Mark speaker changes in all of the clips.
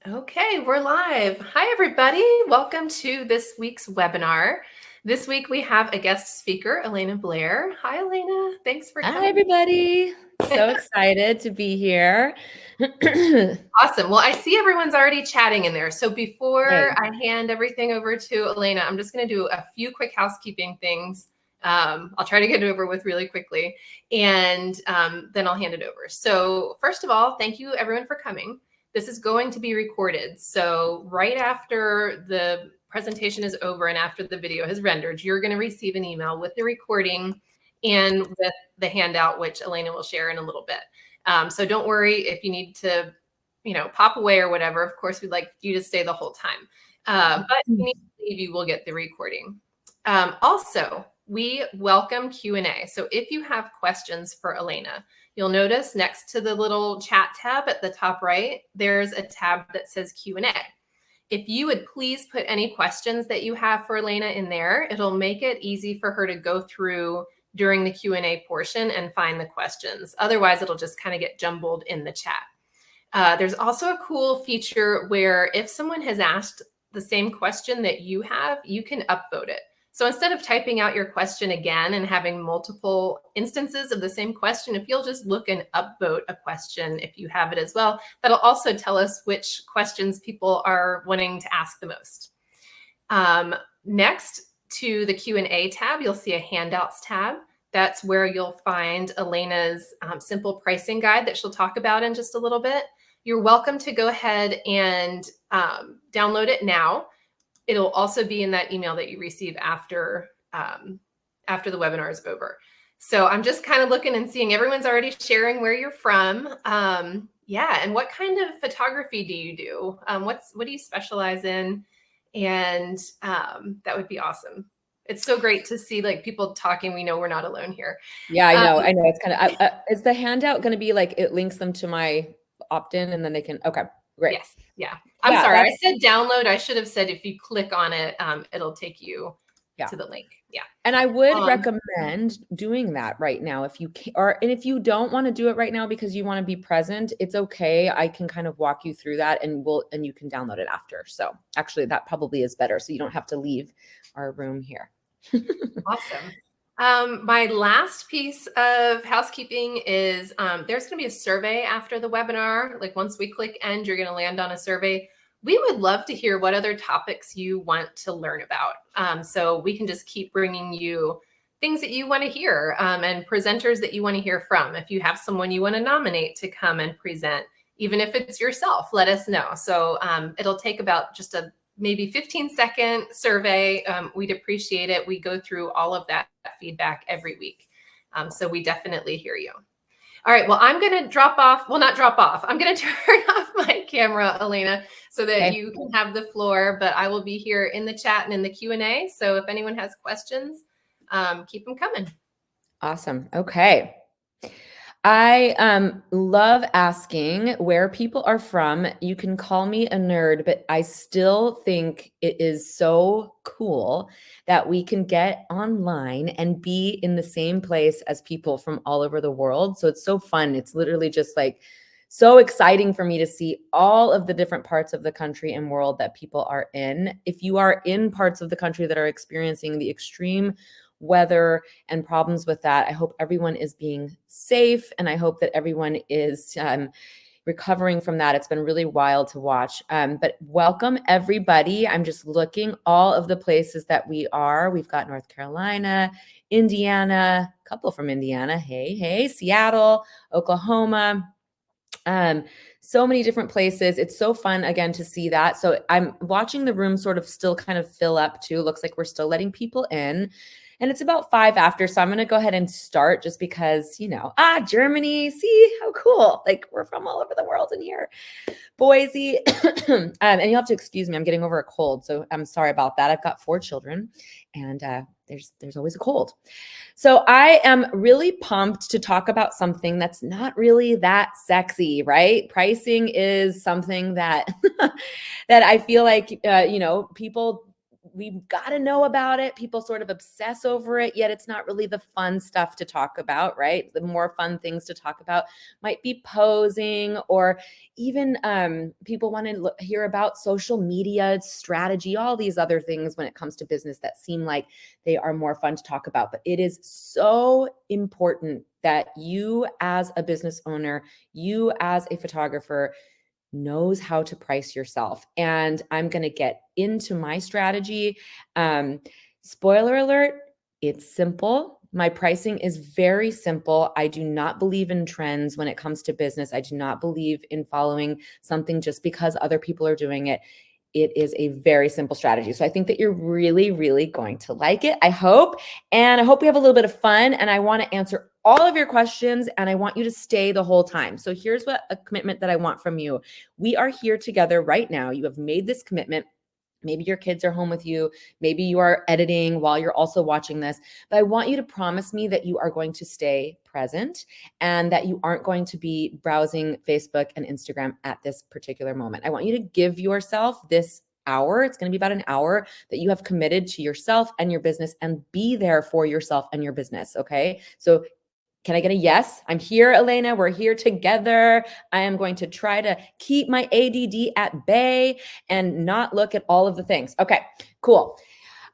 Speaker 1: Okay, we're live. Hi, everybody. Welcome to this week's webinar. This week we have a guest speaker, Elena Blair. Hi, Elena. Thanks for
Speaker 2: Hi,
Speaker 1: coming.
Speaker 2: everybody. So excited to be here.
Speaker 1: Awesome. Well, I see everyone's already chatting in there. So before
Speaker 2: Hey.
Speaker 1: I hand everything over to Elena, I'm just going to do a few quick housekeeping things. I'll try to get it over with really quickly, and then I'll hand it over. So first of all, thank you everyone for coming. This is going to be recorded. So right after the presentation is over and after the video has rendered, you're going to receive an email with the recording and with the handout, which Elena will share in a little bit. So don't worry if you need to pop away or whatever. Of course, we'd like you to stay the whole time. But if you need to leave, you will get the recording. Also, we welcome Q&A. So if you have questions for Elena, you'll notice next to the little chat tab at the top right, there's a tab that says Q&A. If you would please put any questions that you have for Elena in there, it'll make it easy for her to go through during the Q&A portion and find the questions. Otherwise, it'll just kind of get jumbled in the chat. There's also a cool feature where if someone has asked the same question that you have, you can upvote it. So instead of typing out your question again and having multiple instances of the same question, if you'll just look and upvote a question, if you have it as well, that'll also tell us which questions people are wanting to ask the most. Next to the Q&A tab, you'll see a handouts tab. That's where you'll find Elena's simple pricing guide that she'll talk about in just a little bit. You're welcome to go ahead and download it now. It'll also be in that email that you receive after the webinar is over. So I'm just kind of looking and seeing everyone's already sharing where you're from. Yeah, and what kind of photography do you do? What do you specialize in? And that would be awesome. It's so great to see like people talking. We know we're not alone here.
Speaker 2: Yeah, I know. It's kind of, is the handout going to be like, it links them to my opt-in and then they can, okay, great.
Speaker 1: Yes. Yeah. I'm sorry. I said download. I should have said if you click on it, it'll take you to the link. Yeah.
Speaker 2: And I would recommend doing that right now if you can, and if you don't want to do it right now because you want to be present, it's okay. I can kind of walk you through that and you can download it after. So actually that probably is better. So you don't have to leave our room here.
Speaker 1: Awesome. My last piece of housekeeping is there's going to be a survey after the webinar. Like once we click end, you're going to land on a survey. We would love to hear what other topics you want to learn about. So we can just keep bringing you things that you want to hear and presenters that you want to hear from. If you have someone you want to nominate to come and present, even if it's yourself, let us know. So it'll take about just a maybe 15-second survey. We'd appreciate it. We go through all of that feedback every week. So we definitely hear you. All right, well, I'm going to drop off. Well, not drop off. I'm going to turn off my camera, Elena, so that you can have the floor, but I will be here in the chat and in the Q&A. So if anyone has questions, keep them coming.
Speaker 2: Awesome. Okay. I love asking where people are from. You can call me a nerd, but I still think it is so cool that we can get online and be in the same place as people from all over the world. So it's so fun. It's literally just like so exciting for me to see all of the different parts of the country and world that people are in. If you are in parts of the country that are experiencing the extreme weather and problems with that, I hope everyone is being safe and I hope that everyone is recovering from that. It's been really wild to watch. But welcome everybody. I'm just looking all of the places that we are. We've got North Carolina, Indiana, a couple from Indiana. Hey, Seattle, Oklahoma. So many different places. It's so fun again to see that. So I'm watching the room sort of still kind of fill up too. Looks like we're still letting people in. And it's about 5 after, so I'm going to go ahead and start just because, Germany, see how cool. Like we're from all over the world in here. Boise. And you'll have to excuse me. I'm getting over a cold, so I'm sorry about that. I've got 4 children and there's always a cold. So I am really pumped to talk about something that's not really that sexy, right? Pricing is something that that I feel like people we've got to know about it. People sort of obsess over it, yet it's not really the fun stuff to talk about, right? The more fun things to talk about might be posing, or even people want to hear about social media strategy, all these other things when it comes to business that seem like they are more fun to talk about. But it is so important that you as a business owner, you as a photographer, knows how to price yourself. And I'm going to get into my strategy. Spoiler alert, it's simple. My pricing is very simple. I do not believe in trends when it comes to business. I do not believe in following something just because other people are doing it. It is a very simple strategy. So I think that you're really, really going to like it. I hope. And I hope we have a little bit of fun. And I want to answer all of your questions, and I want you to stay the whole time. So here's what a commitment that I want from you. We are here together right now. You have made this commitment. Maybe your kids are home with you. Maybe you are editing while you're also watching this. But I want you to promise me that you are going to stay present and that you aren't going to be browsing Facebook and Instagram at this particular moment. I want you to give yourself this hour. It's going to be about an hour that you have committed to yourself and your business, and be there for yourself and your business. Okay. So can I get a yes? I'm here, Elena. We're here together. I am going to try to keep my ADD at bay and not look at all of the things. Okay, cool.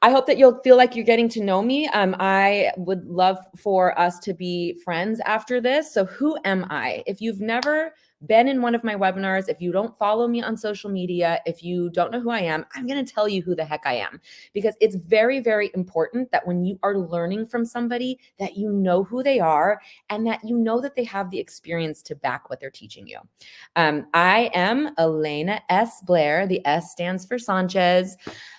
Speaker 2: I hope that you'll feel like you're getting to know me. I would love for us to be friends after this. So who am I? If you've never been in one of my webinars, if you don't follow me on social media, if you don't know who I am, I'm going to tell you who the heck I am, because it's very, very important that when you are learning from somebody, that you know who they are and that you know that they have the experience to back what they're teaching you. I am Elena S. Blair. The S stands for Sanchez.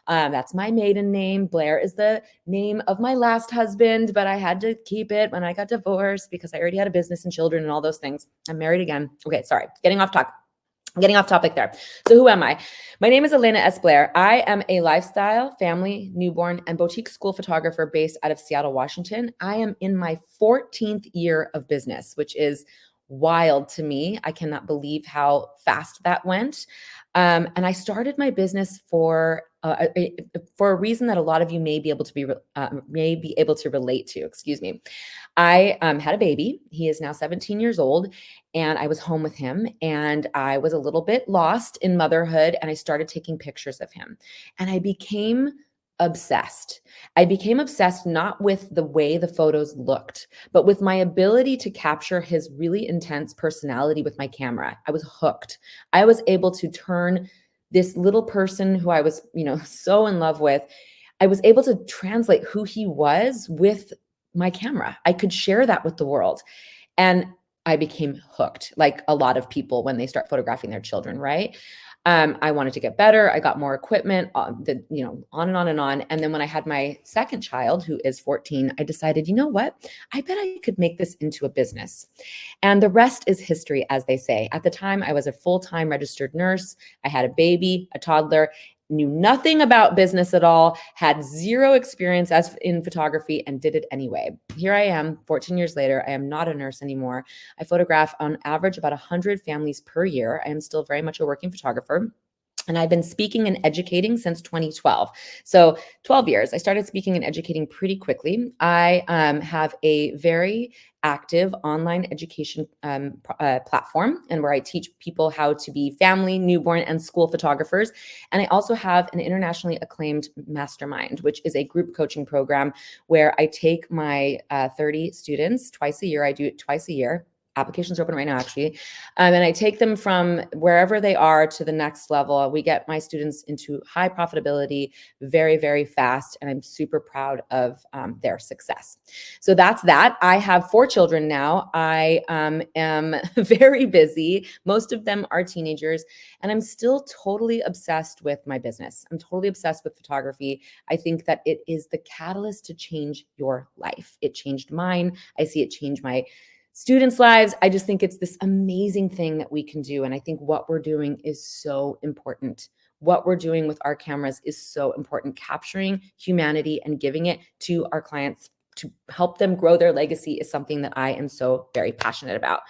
Speaker 2: That's my maiden name. Blair is the name of my last husband, but I had to keep it when I got divorced because I already had a business and children and all those things. I'm married again. Okay, sorry. Getting off topic there. So who am I? My name is Elena S. Blair. I am a lifestyle, family, newborn, and boutique school photographer based out of Seattle, Washington. I am in my 14th year of business, which is wild to me. I cannot believe how fast that went. And I started my business for a reason that a lot of you may be able to relate to. Excuse me. I had a baby. He is now 17 years old, and I was home with him, and I was a little bit lost in motherhood, and I started taking pictures of him, and I became obsessed. I became obsessed not with the way the photos looked, but with my ability to capture his really intense personality with my camera. I was hooked. I was able to turn this little person who I was, so in love with, I was able to translate who he was with my camera. I could share that with the world. And I became hooked, like a lot of people when they start photographing their children, right? I wanted to get better. I got more equipment, on and on and on. And then when I had my second child, who is 14, I decided, you know what? I bet I could make this into a business. And the rest is history, as they say. At the time, I was a full-time registered nurse. I had a baby, a toddler, knew nothing about business at all, had zero experience as in photography, and did it anyway. Here I am 14 years later. I am not a nurse anymore. I photograph on average about 100 families per year. I am still very much a working photographer. And I've been speaking and educating since 2012. So 12 years. I started speaking and educating pretty quickly. I have a very active online education platform, and where I teach people how to be family, newborn, and school photographers. And I also have an internationally acclaimed mastermind, which is a group coaching program where I take my 30 students twice a year. I do it twice a year. Applications are open right now, actually. And I take them from wherever they are to the next level. We get my students into high profitability very, very fast. And I'm super proud of their success. So that's that. I have 4 children now. I am very busy. Most of them are teenagers. And I'm still totally obsessed with my business. I'm totally obsessed with photography. I think that it is the catalyst to change your life. It changed mine. I see it change my students' lives. I just think it's this amazing thing that we can do. And I think what we're doing is so important. What we're doing with our cameras is so important. Capturing humanity and giving it to our clients to help them grow their legacy is something that I am so very passionate about.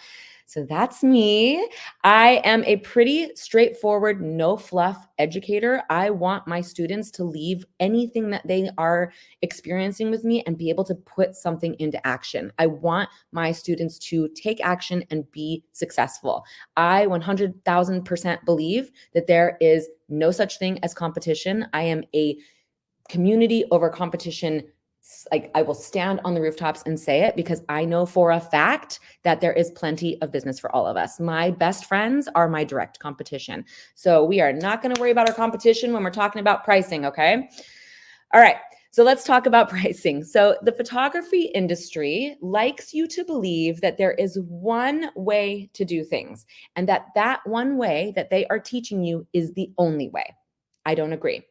Speaker 2: So that's me. I am a pretty straightforward, no fluff educator. I want my students to leave anything that they are experiencing with me and be able to put something into action. I want my students to take action and be successful. I 100,000% believe that there is no such thing as competition. I am a community over competition. Like, I will stand on the rooftops and say it because I know for a fact that there is plenty of business for all of us. My best friends are my direct competition. So we are not going to worry about our competition when we're talking about pricing. Okay. All right. So let's talk about pricing. So the photography industry likes you to believe that there is one way to do things, and that one way that they are teaching you is the only way. I don't agree.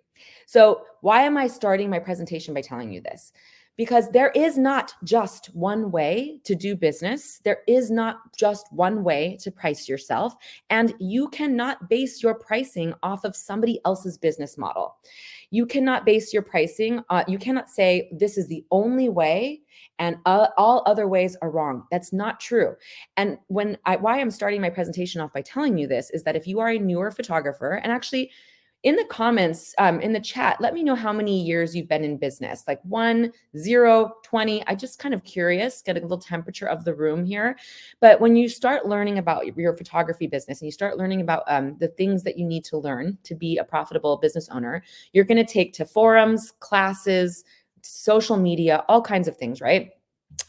Speaker 2: So why am I starting my presentation by telling you this? Because there is not just one way to do business. There is not just one way to price yourself. And you cannot base your pricing off of somebody else's business model. You cannot base your pricing, you cannot say this is the only way and all other ways are wrong. That's not true. And why I'm starting my presentation off by telling you this is that if you are a newer photographer, and actually in the comments, in the chat, let me know how many years you've been in business, like 1, 0, 20. I just kind of curious, get a little temperature of the room here. But when you start learning about your photography business and you start learning about the things that you need to learn to be a profitable business owner, you're going to take to forums, classes, social media, all kinds of things, right?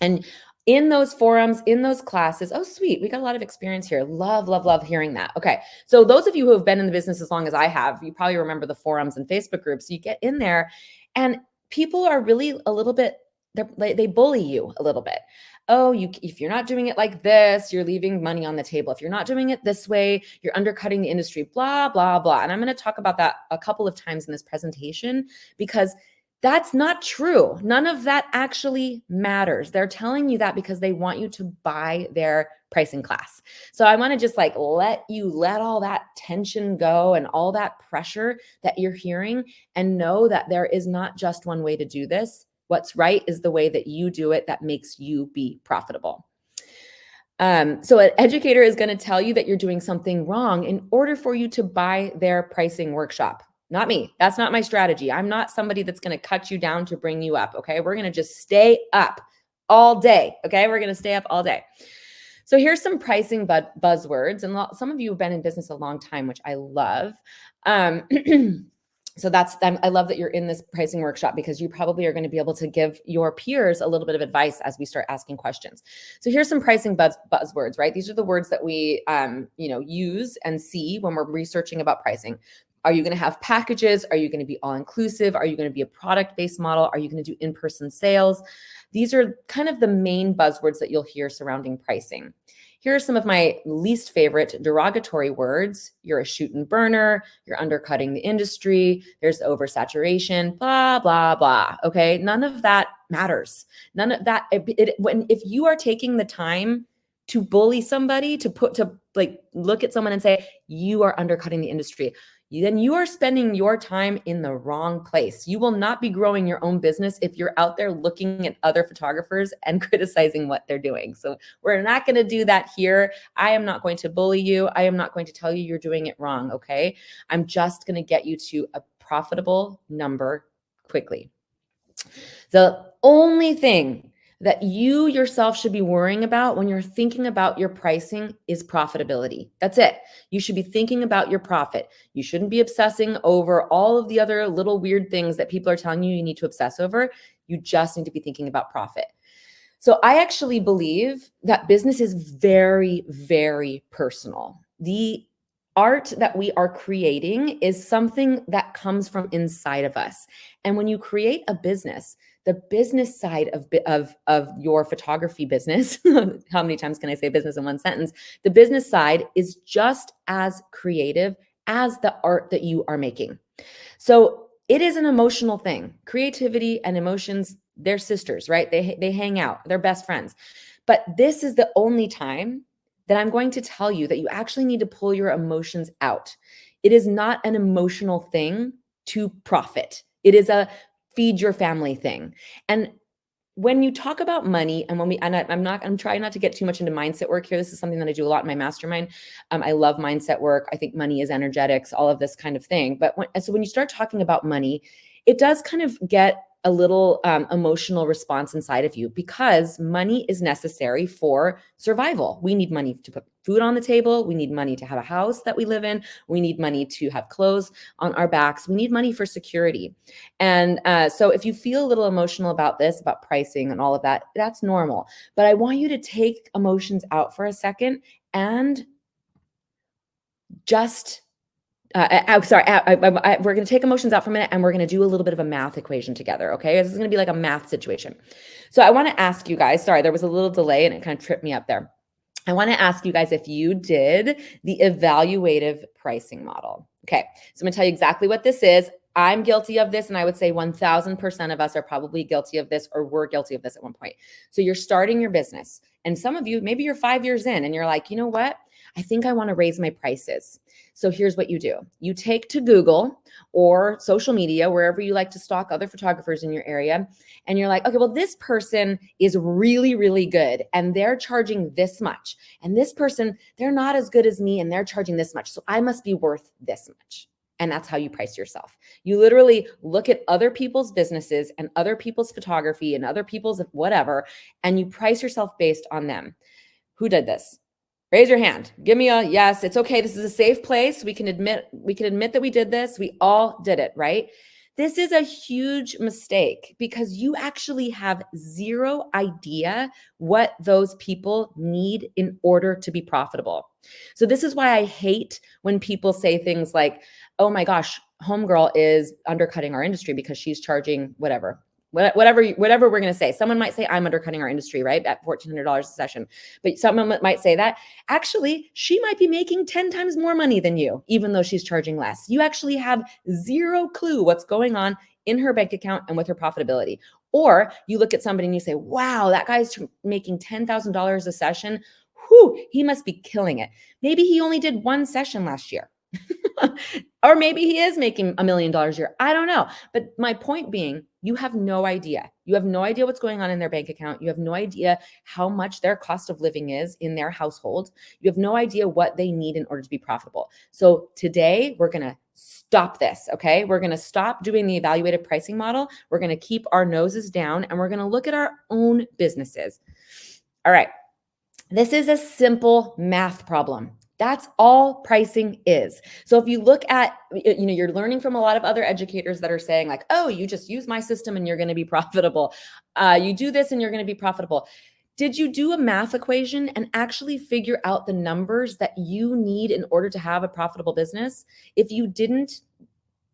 Speaker 2: And in those forums, in those classes, oh, sweet. We got a lot of experience here. Love, love, love hearing that. Okay. So those of you who have been in the business as long as I have, you probably remember the forums and Facebook groups. You get in there and people are really a little bit, they bully you a little bit. Oh, if you're not doing it like this, you're leaving money on the table. If you're not doing it this way, you're undercutting the industry, blah, blah, blah. And I'm going to talk about that a couple of times in this presentation because that's not true. None of that actually matters. They're telling you that because they want you to buy their pricing class. So I want to just like let all that tension go and all that pressure that you're hearing and know that there is not just one way to do this. What's right is the way that you do it that makes you be profitable. So an educator is going to tell you that you're doing something wrong in order for you to buy their pricing workshop. Not me. That's not my strategy. I'm not somebody that's going to cut you down to bring you up. Okay. We're going to just stay up all day. Okay. We're going to stay up all day. So here's some pricing buzzwords. And some of you have been in business a long time, which I love. So I love that you're in this pricing workshop because you probably are going to be able to give your peers a little bit of advice as we start asking questions. So here's some pricing buzzwords, right? These are the words that we, use and see when we're researching about pricing. Are you going to have packages? Are you going to be all inclusive? Are you going to be a product-based model? Are you going to do in-person sales? These are kind of the main buzzwords that you'll hear surrounding pricing. Here are some of my least favorite derogatory words. You're a shoot and burner. You're undercutting the industry. There's oversaturation, blah, blah, blah. Okay. None of that matters. None of that. If you are taking the time to bully somebody, to look at someone and say, you are undercutting the industry, then you are spending your time in the wrong place. You will not be growing your own business if you're out there looking at other photographers and criticizing what they're doing. So we're not going to do that here. I am not going to bully you. I am not going to tell you you're doing it wrong. Okay. I'm just going to get you to a profitable number quickly. The only thing that you yourself should be worrying about when you're thinking about your pricing is profitability. That's it. You should be thinking about your profit. You shouldn't be obsessing over all of the other little weird things that people are telling you need to obsess over. You just need to be thinking about profit. So I actually believe that business is very, very personal. The art that we are creating is something that comes from inside of us. And when you create a business, the business side of your photography business, how many times can I say business in one sentence? The business side is just as creative as the art that you are making. So it is an emotional thing. Creativity and emotions, they're sisters, right? They hang out, they're best friends. But this is the only time that I'm going to tell you that you actually need to pull your emotions out. It is not an emotional thing to profit. It is a feed your family thing. And when you talk about money and I'm trying not to get too much into mindset work here. This is something that I do a lot in my mastermind. I love mindset work. I think money is energetics, all of this kind of thing. But when you start talking about money, it does kind of get a little emotional response inside of you, because money is necessary for survival. We need money to put food on the table. We need money to have a house that we live in. We need money to have clothes on our backs. We need money for security. And so if you feel a little emotional about this, about pricing and all of that, that's normal. But I want you to take emotions out for a second and just we're going to take emotions out for a minute, and we're going to do a little bit of a math equation together. Okay. This is going to be like a math situation. So I want to ask you guys, sorry, there was a little delay and it kind of tripped me up there. I want to ask you guys if you did the evaluative pricing model. Okay. So I'm going to tell you exactly what this is. I'm guilty of this. And I would say 1000% of us are probably guilty of this, or were guilty of this at one point. So you're starting your business, and some of you, maybe you're 5 years in and you're like, you know what? I think I want to raise my prices. So here's what you do. You take to Google or social media, wherever you like to stalk other photographers in your area. And you're like, okay, well, this person is really, really good, and they're charging this much. And this person, they're not as good as me, and they're charging this much. So I must be worth this much. And that's how you price yourself. You literally look at other people's businesses and other people's photography and other people's whatever, and you price yourself based on them. Who did this? Raise your hand. Give me a yes. It's okay. This is a safe place. We can admit that we did this. We all did it, right? This is a huge mistake, because you actually have zero idea what those people need in order to be profitable. So this is why I hate when people say things like, oh my gosh, homegirl is undercutting our industry because she's charging whatever we're going to say. Someone might say I'm undercutting our industry, right? At $1,400 a session. But someone might say that actually she might be making 10 times more money than you, even though she's charging less. You actually have zero clue what's going on in her bank account and with her profitability. Or you look at somebody and you say, wow, that guy's making $10,000 a session. Whew, he must be killing it. Maybe he only did one session last year. Or maybe he is making $1 million a year. I don't know. But my point being, you have no idea. You have no idea what's going on in their bank account. You have no idea how much their cost of living is in their household. You have no idea what they need in order to be profitable. So today we're going to stop this. Okay. We're going to stop doing the evaluative pricing model. We're going to keep our noses down, and we're going to look at our own businesses. All right. This is a simple math problem. That's all pricing is. So if you look at, you're learning from a lot of other educators that are saying like, oh, you just use my system and you're going to be profitable. You do this and you're going to be profitable. Did you do a math equation and actually figure out the numbers that you need in order to have a profitable business? If you didn't,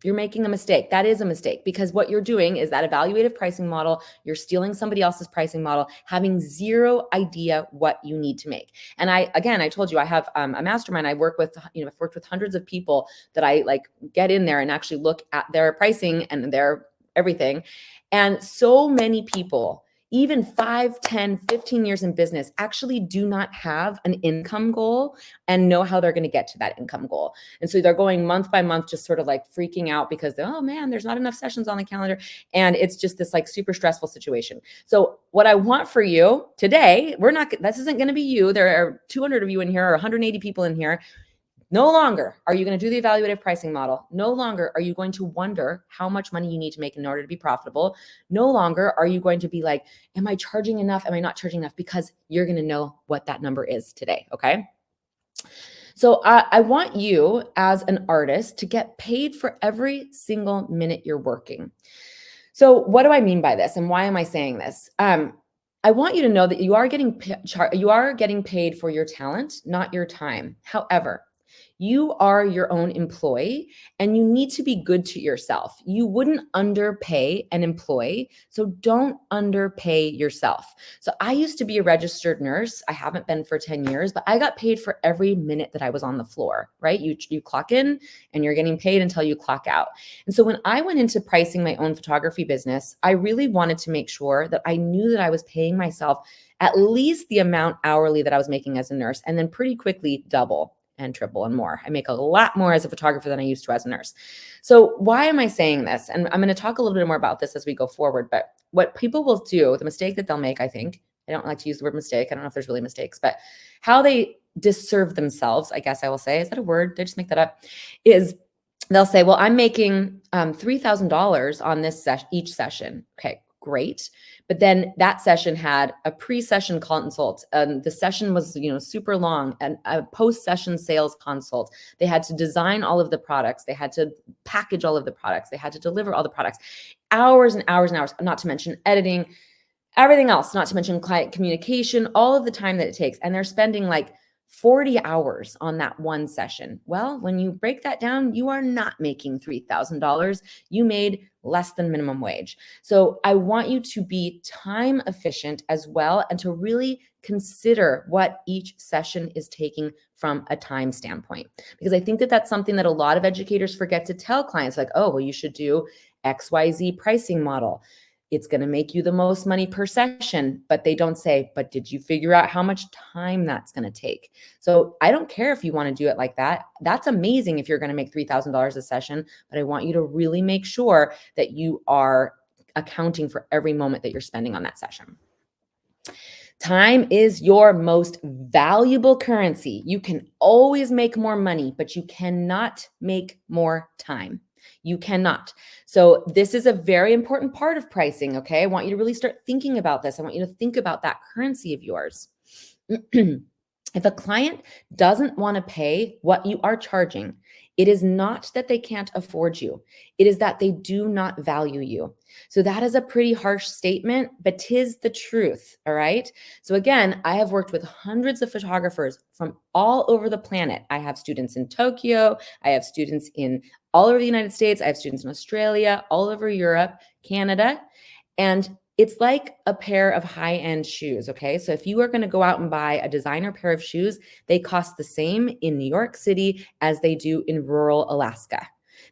Speaker 2: you're making a mistake. That is a mistake, because what you're doing is that evaluative pricing model. You're stealing somebody else's pricing model, having zero idea what you need to make. And I told you I have a mastermind. I've worked with hundreds of people that I like get in there and actually look at their pricing and their everything. And so many people, even 5, 10, 15 years in business, actually do not have an income goal and know how they're going to get to that income goal. And so they're going month by month, just sort of like freaking out because, oh man, there's not enough sessions on the calendar. And it's just this like super stressful situation. So what I want for you today, this isn't going to be you. There are 200 of you in here, or 180 people in here. No longer are you going to do the evaluative pricing model. No longer are you going to wonder how much money you need to make in order to be profitable. No longer are you going to be like, am I charging enough? Am I not charging enough? Because you're going to know what that number is today. Okay. So I want you as an artist to get paid for every single minute you're working. So what do I mean by this? And why am I saying this? I want you to know that you are getting paid for your talent, not your time. However, you are your own employee, and you need to be good to yourself. You wouldn't underpay an employee, so don't underpay yourself. So I used to be a registered nurse. I haven't been for 10 years, but I got paid for every minute that I was on the floor, right? You clock in and you're getting paid until you clock out. And so when I went into pricing my own photography business, I really wanted to make sure that I knew that I was paying myself at least the amount hourly that I was making as a nurse, and then pretty quickly double. and triple and more. I make a lot more as a photographer than I used to as a nurse. So why am I saying this? And I'm going to talk a little bit more about this as we go forward. But what people will do, the mistake that they'll make, I think, I don't like to use the word mistake. I don't know if there's really mistakes, but how they disserve themselves, I guess I will say, is that a word? Did I just make that up? Is they'll say, well, I'm making $3,000 on this each session. Okay, great. But then that session had a pre-session consult. The session was, super long, and a post-session sales consult. They had to design all of the products. They had to package all of the products. They had to deliver all the products. Hours and hours and hours, not to mention editing, everything else, not to mention client communication, all of the time that it takes. And they're spending like 40 hours on that one session. Well, when you break that down, you are not making $3,000. You made less than minimum wage. So I want you to be time efficient as well, and to really consider what each session is taking from a time standpoint. Because I think that that's something that a lot of educators forget to tell clients, like, oh, well, you should do XYZ pricing model. It's going to make you the most money per session, but they don't say, but did you figure out how much time that's going to take? So I don't care if you want to do it like that. That's amazing if you're going to make $3,000 a session, but I want you to really make sure that you are accounting for every moment that you're spending on that session. Time is your most valuable currency. You can always make more money, but you cannot make more time. You cannot. So this is a very important part of pricing, okay? I want you to really start thinking about this. I want you to think about that currency of yours. If a client doesn't want to pay what you are charging, it is not that they can't afford you. It is that they do not value you. So that is a pretty harsh statement, but 'tis the truth, all right? So again, I have worked with hundreds of photographers from all over the planet. I have students in Tokyo. I have students in all over the United States. I have students in Australia, all over Europe, Canada. And it's like a pair of high-end shoes, okay? So if you are going to go out and buy a designer pair of shoes, they cost the same in New York City as they do in rural Alaska.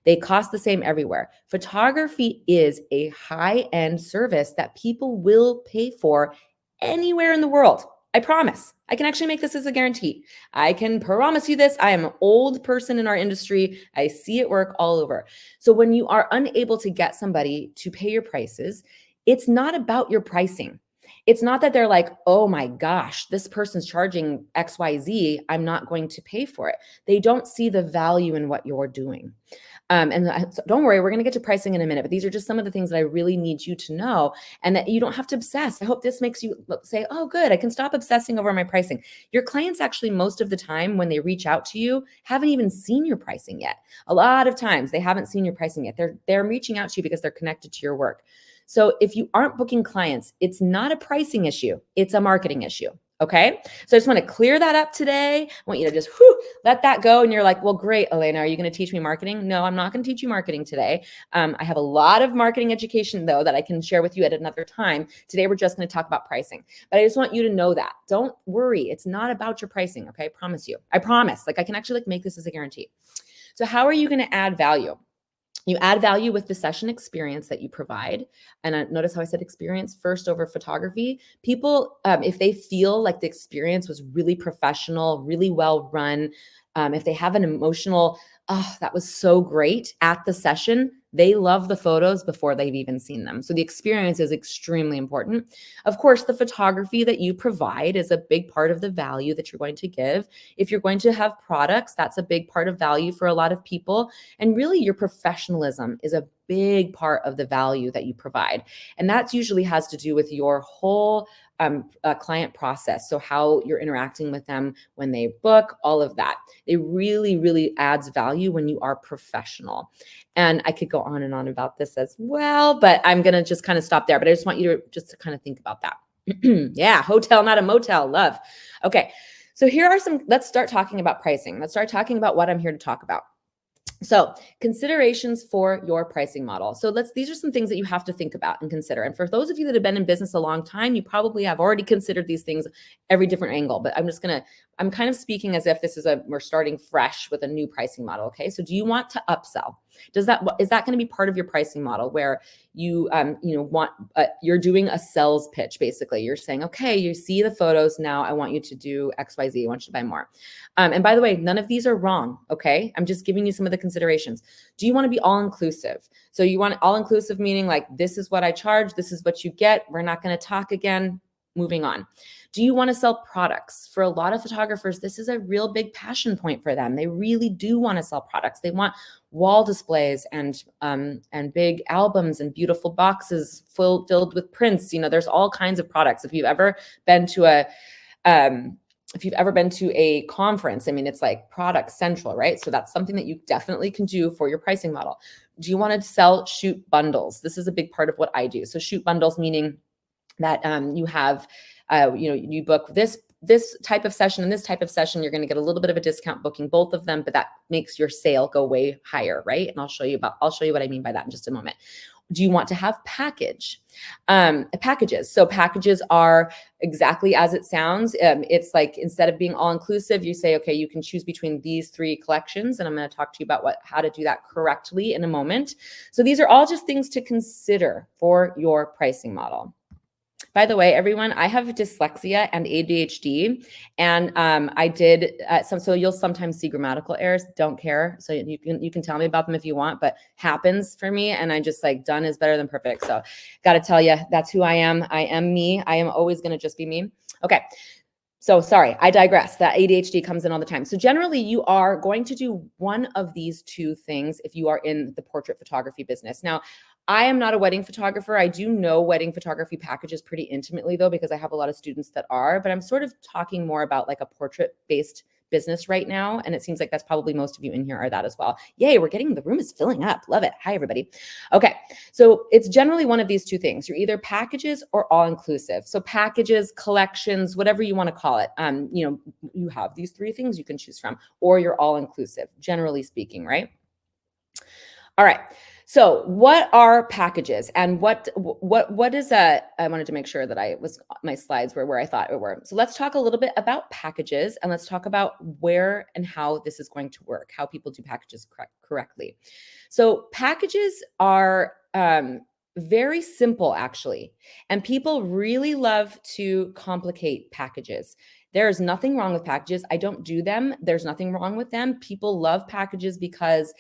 Speaker 2: They cost the same everywhere. Photography is a high-end service that people will pay for anywhere in the world. I promise. I can actually make this as a guarantee. I can promise you this. I am an old person in our industry. I see it work all over. So when you are unable to get somebody to pay your prices, it's not about your pricing. It's not that they're like, oh my gosh, this person's charging XYZ. I'm not going to pay for it. They don't see the value in what you're doing. So don't worry, we're going to get to pricing in a minute, but these are just some of the things that I really need you to know, and that you don't have to obsess. I hope this makes you say, oh, good, I can stop obsessing over my pricing. Your clients actually, most of the time when they reach out to you, haven't even seen your pricing yet. A lot of times they haven't seen your pricing yet. They're reaching out to you because they're connected to your work. So if you aren't booking clients, it's not a pricing issue. It's a marketing issue. Okay. So I just want to clear that up today. I want you to just let that go. And you're like, well, great, Elena, are you going to teach me marketing? No, I'm not going to teach you marketing today. I have a lot of marketing education though, that I can share with you at another time. Today, we're just going to talk about pricing, but I just want you to know that. Don't worry. It's not about your pricing. Okay. I promise you. I promise. Like I can actually make this as a guarantee. So how are you going to add value? You add value with the session experience that you provide. And notice how I said experience first over photography. People, if they feel like the experience was really professional, really well run, if they have an emotional, oh, that was so great at the session, they love the photos before they've even seen them. So the experience is extremely important. Of course, the photography that you provide is a big part of the value that you're going to give. If you're going to have products, that's a big part of value for a lot of people. And really your professionalism is a big part of the value that you provide. And that usually has to do with your whole client process. So how you're interacting with them when they book, all of that. It really, really adds value when you are professional. And I could go on and on about this as well, but I'm going to just kind of stop there. But I just want you to kind of think about that. Yeah. Hotel, not a motel. Love. Okay. So here are let's start talking about pricing. Let's start talking about what I'm here to talk about. So considerations for your pricing model. So these are some things that you have to think about and consider. And for those of you that have been in business a long time, you probably have already considered these things every different angle, but I'm just going to I'm kind of speaking as if this is we're starting fresh with a new pricing model. Okay. So do you want to upsell? Is that going to be part of your pricing model where you, you're doing a sales pitch? Basically, you're saying, okay, you see the photos. Now I want you to do XYZ. I want you to buy more. And by the way, none of these are wrong. Okay. I'm just giving you some of the considerations. Do you want to be all inclusive? So you want all inclusive, meaning like, this is what I charge. This is what you get. We're not going to talk again. Moving on. Do you want to sell products? For a lot of photographers, this is a real big passion point for them. They really do want to sell products. They want wall displays and big albums and beautiful boxes filled with prints. You know, there's all kinds of products. If you've ever been to a conference, I mean, it's like product central, right? So that's something that you definitely can do for your pricing model. Do you want to sell shoot bundles? This is a big part of what I do. So shoot bundles, meaning that you have, you book this type of session and this type of session, you're going to get a little bit of a discount booking both of them, but that makes your sale go way higher, right? And I'll show you what I mean by that in just a moment. Do you want to have packages? So packages are exactly as it sounds. It's like, instead of being all inclusive, you say, okay, you can choose between these 3 collections. And I'm going to talk to you about how to do that correctly in a moment. So these are all just things to consider for your pricing model. By the way, everyone, I have dyslexia and ADHD, and I did so you'll sometimes see grammatical errors. Don't care. So you can tell me about them if you want, but happens for me, and I just like, done is better than perfect. So got to tell you, that's who I am. I am me. I am always going to just be me. Okay. So sorry, I digress. That ADHD comes in all the time. So generally you are going to do one of these 2 things if you are in the portrait photography business. Now, I am not a wedding photographer. I do know wedding photography packages pretty intimately though, because I have a lot of students that are, but I'm sort of talking more about like a portrait-based business right now. And it seems like that's probably most of you in here are that as well. Yay, the room is filling up. Love it. Hi, everybody. Okay. So it's generally one of these 2 things. You're either packages or all inclusive. So packages, collections, whatever you want to call it. You have these 3 things you can choose from, or you're all inclusive, generally speaking, right? All right. So what are packages, and what is I wanted to make sure that my slides were where I thought it were. So let's talk a little bit about packages, and let's talk about where and how this is going to work, how people do packages correctly. So packages are very simple, actually, and people really love to complicate packages. There's nothing wrong with packages. I don't do them. There's nothing wrong with them. People love packages because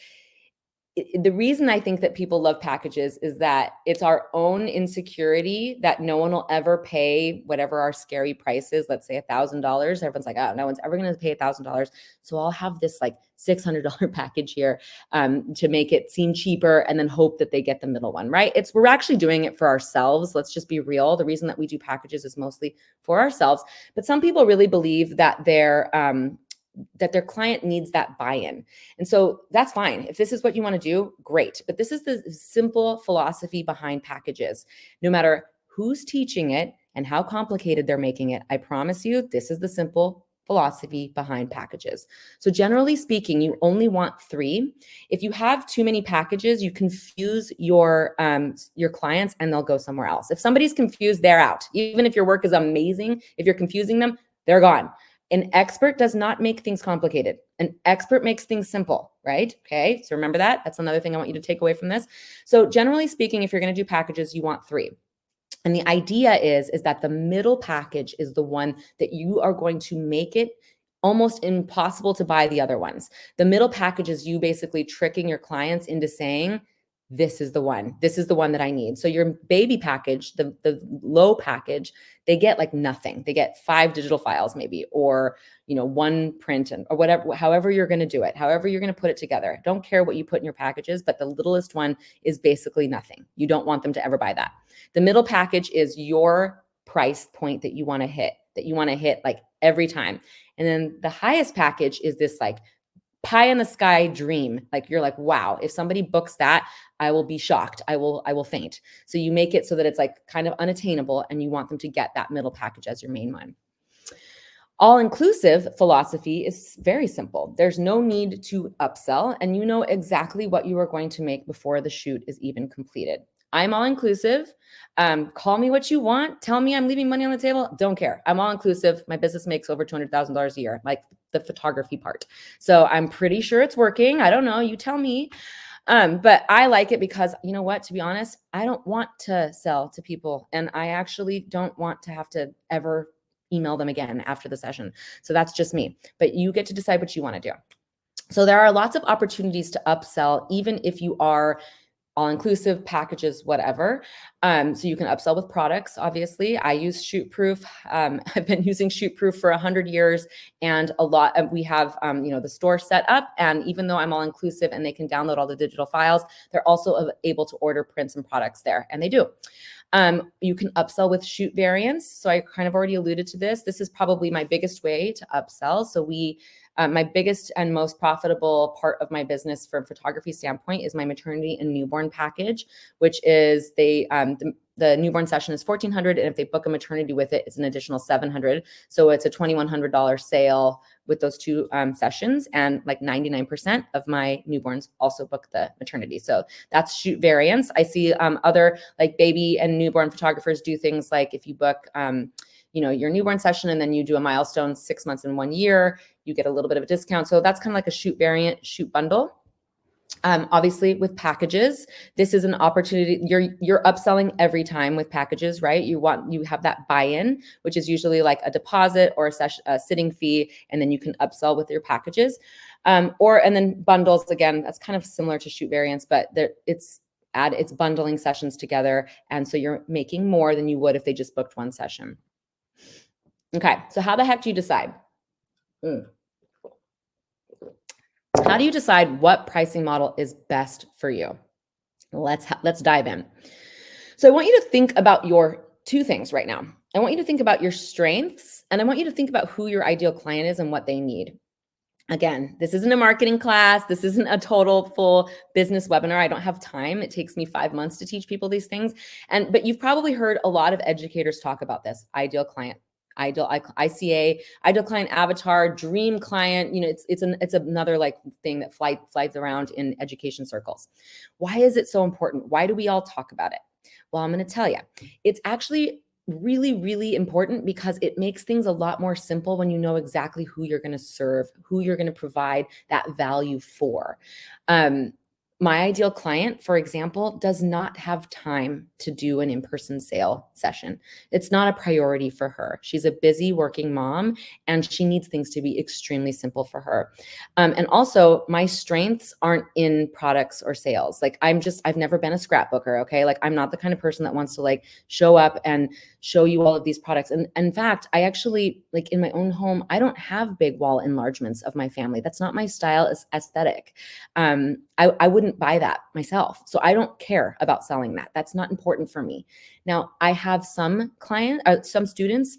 Speaker 2: the reason I think that people love packages is that it's our own insecurity that no one will ever pay whatever our scary price is. Let's say $1,000. Everyone's like, oh, no one's ever going to pay $1,000. So I'll have this like $600 package here to make it seem cheaper, and then hope that they get the middle one, right? We're actually doing it for ourselves. Let's just be real. The reason that we do packages is mostly for ourselves, but some people really believe that their client needs that buy-in. And so that's fine. If this is what you want to do, great. But this is the simple philosophy behind packages. No matter who's teaching it and how complicated they're making it, I promise you, this is the simple philosophy behind packages. So generally speaking, you only want 3. If you have too many packages, you confuse your clients and they'll go somewhere else. If somebody's confused, they're out. Even if your work is amazing, if you're confusing them, they're gone. An expert does not make things complicated. An expert makes things simple, right? Okay, so remember that. That's another thing I want you to take away from this. So generally speaking, if you're going to do packages, you want 3. And the idea is that the middle package is the one that you are going to make it almost impossible to buy the other ones. The middle package is you basically tricking your clients into saying, this is the one. This is the one that I need. So your baby package, the low package, they get like nothing. They get 5 digital files maybe, or 1 print, or whatever, however you're going to do it, however you're going to put it together. Don't care what you put in your packages, but the littlest one is basically nothing. You don't want them to ever buy that. The middle package is your price point that you want to hit, like every time. And then the highest package is this like pie in the sky dream. Like you're like, wow, if somebody books that, I will be shocked. I will faint. So you make it so that it's like kind of unattainable, and you want them to get that middle package as your main one. All-inclusive philosophy is very simple. There's no need to upsell, and you know exactly what you are going to make before the shoot is even completed. I'm all inclusive. Call me what you want. Tell me I'm leaving money on the table. Don't care. I'm all inclusive. My business makes over $200,000 a year, like the photography part. So I'm pretty sure it's working. I don't know. You tell me. But I like it because, you know what, to be honest, I don't want to sell to people, and I actually don't want to have to ever email them again after the session. So that's just me, but you get to decide what you want to do. So there are lots of opportunities to upsell, even if you are all-inclusive packages, whatever. So you can upsell with products. Obviously, I use ShootProof. I've been using ShootProof for 100 years, and a lot of, we have, the store set up. And even though I'm all-inclusive and they can download all the digital files, they're also able to order prints and products there, and they do. You can upsell with shoot variants. So I kind of already alluded to this. This is probably my biggest way to upsell. So my biggest and most profitable part of my business from a photography standpoint is my maternity and newborn package, which is the newborn session is $1,400, and if they book a maternity with it, it's an additional $700. So it's a $2,100 sale with those two sessions, and like 99% of my newborns also book the maternity. So that's shoot variants. I see other like baby and newborn photographers do things like if you book your newborn session and then you do a milestone 6 months and 1 year, you get a little bit of a discount. So that's kind of like a shoot variant, shoot bundle. Obviously with packages, this is an opportunity. You're upselling every time with packages, right? You have that buy-in, which is usually like a deposit or a sitting fee, and then you can upsell with your packages. And then bundles, again, that's kind of similar to shoot variants, but it's bundling sessions together. And so you're making more than you would if they just booked one session. Okay, so how the heck do you decide? How do you decide what pricing model is best for you? Let's dive in. So I want you to think about your two things right now. I want you to think about your strengths, and I want you to think about who your ideal client is and what they need. Again, this isn't a marketing class. This isn't a total full business webinar. I don't have time. It takes me 5 months to teach people these things. But you've probably heard a lot of educators talk about this: ideal client, ideal ICA, ideal client avatar, dream client. It's another like thing that flies around in education circles. Why is it so important? Why do we all talk about it? Well, I'm going to tell you. It's actually really, really important because it makes things a lot more simple when you know exactly who you're going to serve, who you're going to provide that value for. My ideal client, for example, does not have time to do an in-person sale session. It's not a priority for her. She's a busy working mom, and she needs things to be extremely simple for her. And also, my strengths aren't in products or sales. Like I've never been a scrapbooker, okay? Like I'm not the kind of person that wants to like show up and show you all of these products. And in fact, I actually, like in my own home, I don't have big wall enlargements of my family. That's not my style as aesthetic. I wouldn't buy that myself. So I don't care about selling that. That's not important for me. Now, I have some students.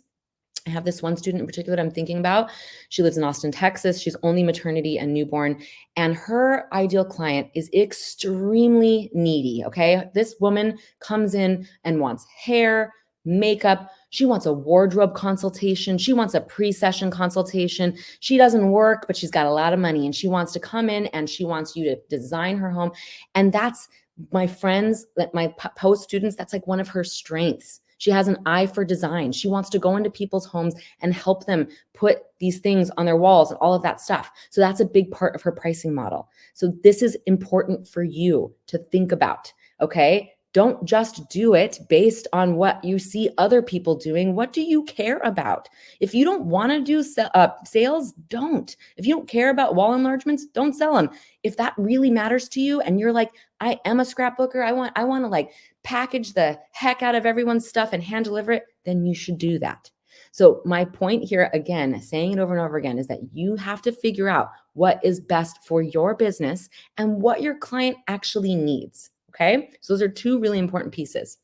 Speaker 2: I have this one student in particular that I'm thinking about. She lives in Austin, Texas. She's only maternity and newborn, and her ideal client is extremely needy, okay? This woman comes in and wants hair, makeup. She wants a wardrobe consultation. She wants a pre-session consultation. She doesn't work, but she's got a lot of money, and she wants to come in and she wants you to design her home. And that's my friends, my post students, that's like one of her strengths. She has an eye for design. She wants to go into people's homes and help them put these things on their walls and all of that stuff. So that's a big part of her pricing model. So this is important for you to think about, okay? Don't just do it based on what you see other people doing. What do you care about? If you don't want to do sales, don't. If you don't care about wall enlargements, don't sell them. If that really matters to you and you're like, I am a scrapbooker, I want to like package the heck out of everyone's stuff and hand deliver it, then you should do that. So my point here, again, saying it over and over again, is that you have to figure out what is best for your business and what your client actually needs. Okay, so those are two really important pieces.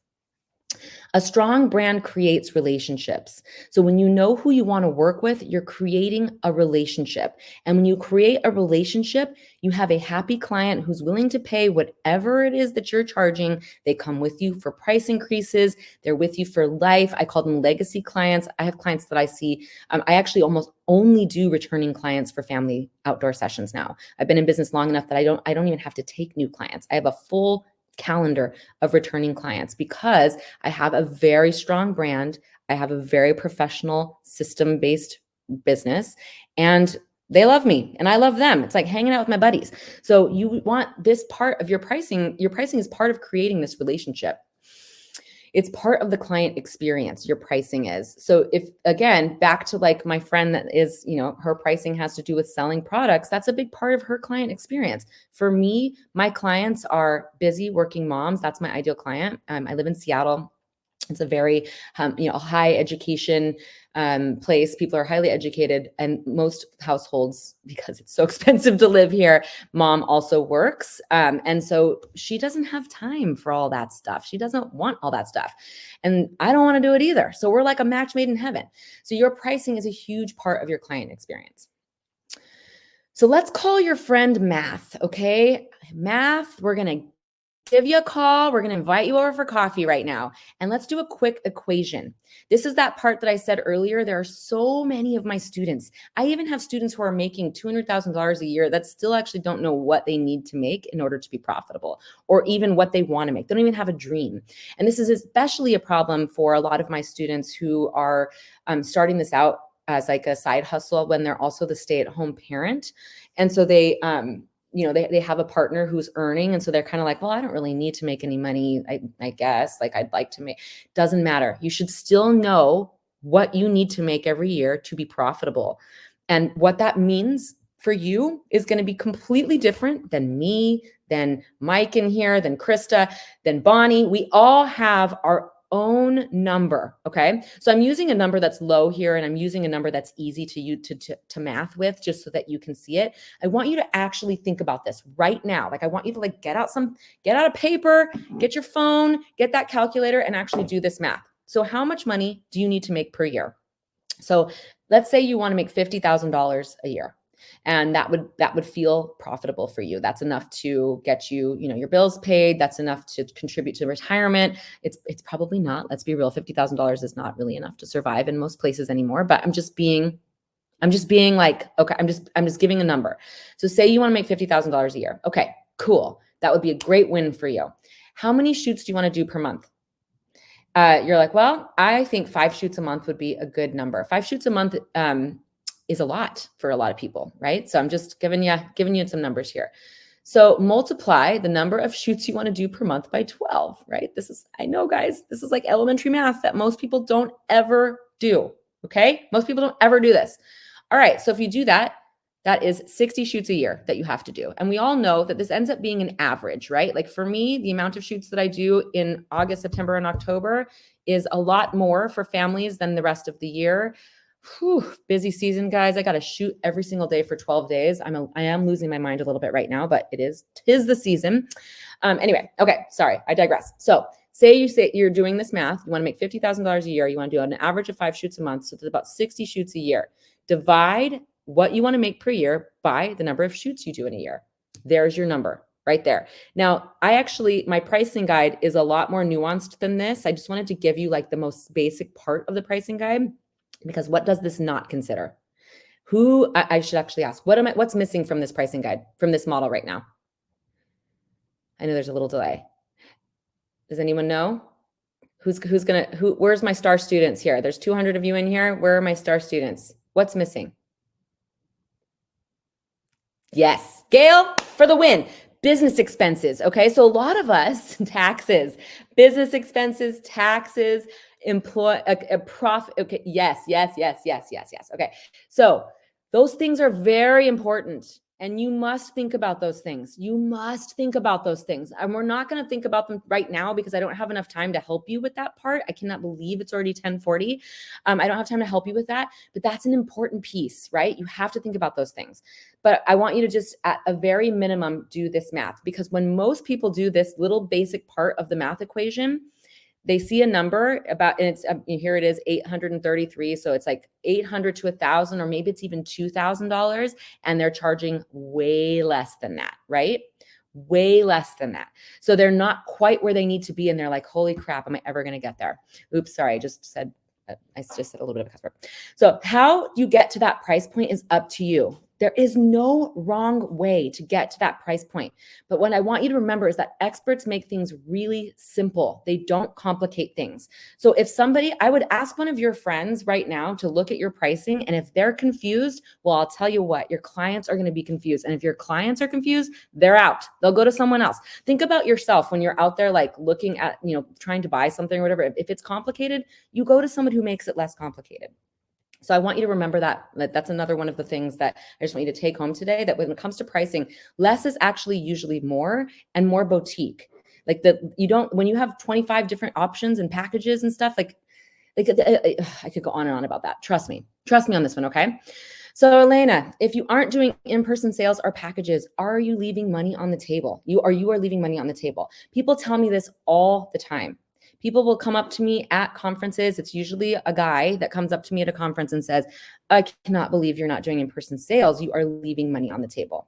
Speaker 2: A strong brand creates relationships. So when you know who you want to work with, you're creating a relationship. And when you create a relationship, you have a happy client who's willing to pay whatever it is that you're charging. They come with you for price increases. They're with you for life. I call them legacy clients. I have clients that I see. I actually almost only do returning clients for family outdoor sessions now. I've been in business long enough that I don't even have to take new clients. I have a full calendar of returning clients because I have a very strong brand. I have a very professional system-based business, and they love me and I love them. It's like hanging out with my buddies. So you want this part of your pricing. Your pricing is part of creating this relationship. It's part of the client experience, your pricing is. So if, again, back to like my friend that is, her pricing has to do with selling products, that's a big part of her client experience. For me, my clients are busy working moms. That's my ideal client. I live in Seattle. It's a very, high education place. People are highly educated, and most households, because it's so expensive to live here, mom also works. And so she doesn't have time for all that stuff. She doesn't want all that stuff. And I don't want to do it either. So we're like a match made in heaven. So your pricing is a huge part of your client experience. So let's call your friend Math, okay? Math, we're going to give you a call. We're going to invite you over for coffee right now. And let's do a quick equation. This is that part that I said earlier. There are so many of my students. I even have students who are making $200,000 a year that still actually don't know what they need to make in order to be profitable, or even what they want to make. They don't even have a dream. And this is especially a problem for a lot of my students who are starting this out as like a side hustle when they're also the stay-at-home parent. And so they have a partner who's earning. And so they're kind of like, well, I don't really need to make any money. I guess like I'd like to make, doesn't matter. You should still know what you need to make every year to be profitable. And what that means for you is going to be completely different than me, than Mike in here, than Krista, than Bonnie. We all have our own number. Okay. So I'm using a number that's low here, and I'm using a number that's easy to you to math with, just so that you can see it. I want you to actually think about this right now. Like I want you to like get out a paper, get your phone, get that calculator, and actually do this math. So how much money do you need to make per year? So let's say you want to make $50,000 a year. And that would feel profitable for you. That's enough to get you, your bills paid. That's enough to contribute to retirement. It's probably not. Let's be real. $50,000 is not really enough to survive in most places anymore. But I'm just being like, okay, I'm just giving a number. So say you want to make $50,000 a year. Okay, cool. That would be a great win for you. How many shoots do you want to do per month? You're like, well, I think 5 shoots a month would be a good number. 5 shoots a month is a lot for a lot of people, right? So I'm just giving you some numbers here. So multiply the number of shoots you want to do per month by 12, right? I know, guys, this is like elementary math that most people don't ever do, okay? Most people don't ever do this. All right, so if you do that, that is 60 shoots a year that you have to do. And we all know that this ends up being an average, right? Like for me, the amount of shoots that I do in August, September, and October is a lot more for families than the rest of the year. Whew, busy season, guys. I got to shoot every single day for 12 days. I am losing my mind a little bit right now, but tis the season. Anyway, okay, sorry, I digress. So say you're doing this math. You want to make $50,000 a year. You want to do an average of 5 shoots a month. So that's about 60 shoots a year. Divide what you want to make per year by the number of shoots you do in a year. There's your number right there. Now, my pricing guide is a lot more nuanced than this. I just wanted to give you like the most basic part of the pricing guide, because what does this not consider? I should actually ask, what's missing from this pricing guide, from this model right now? I know there's a little delay. Does anyone know? Where's my star students here? There's 200 of you in here. Where are my star students? What's missing? Yes, Gail for the win. Business expenses. Okay, so a lot of us, taxes, business expenses, taxes, profit. Okay, yes. Okay, so those things are very important, and you must think about those things. And we're not going to think about them right now because I don't have enough time to help you with that part. I cannot believe it's already 10:40. I don't have time to help you with that, but that's an important piece, right? You have to think about those things. But I want you to just, at a very minimum, do this math, because when most people do this little basic part of the math equation, they see a number and it's here it is, 833. So it's like 800 to 1,000, or maybe it's even $2,000, and they're charging way less than that, right? Way less than that. So they're not quite where they need to be, and they're like, holy crap, am I ever going to get there? Oops, sorry, I just said a little bit of a cuss word. So how you get to that price point is up to you. There is no wrong way to get to that price point. But what I want you to remember is that experts make things really simple. They don't complicate things. So if somebody, I would ask one of your friends right now to look at your pricing. And if they're confused, well, I'll tell you what, your clients are going to be confused. And if your clients are confused, they're out. They'll go to someone else. Think about yourself when you're out there, like looking at, trying to buy something or whatever. If it's complicated, you go to someone who makes it less complicated. So I want you to remember that. That's another one of the things that I just want you to take home today, that when it comes to pricing, less is actually usually more, and more boutique. Like when you have 25 different options and packages and stuff, like I could go on and on about that. Trust me on this one. Okay. So Elena, if you aren't doing in-person sales or packages, are you leaving money on the table? You are leaving money on the table. People tell me this all the time. People will come up to me at conferences. It's usually a guy that comes up to me at a conference and says, I cannot believe you're not doing in-person sales. You are leaving money on the table.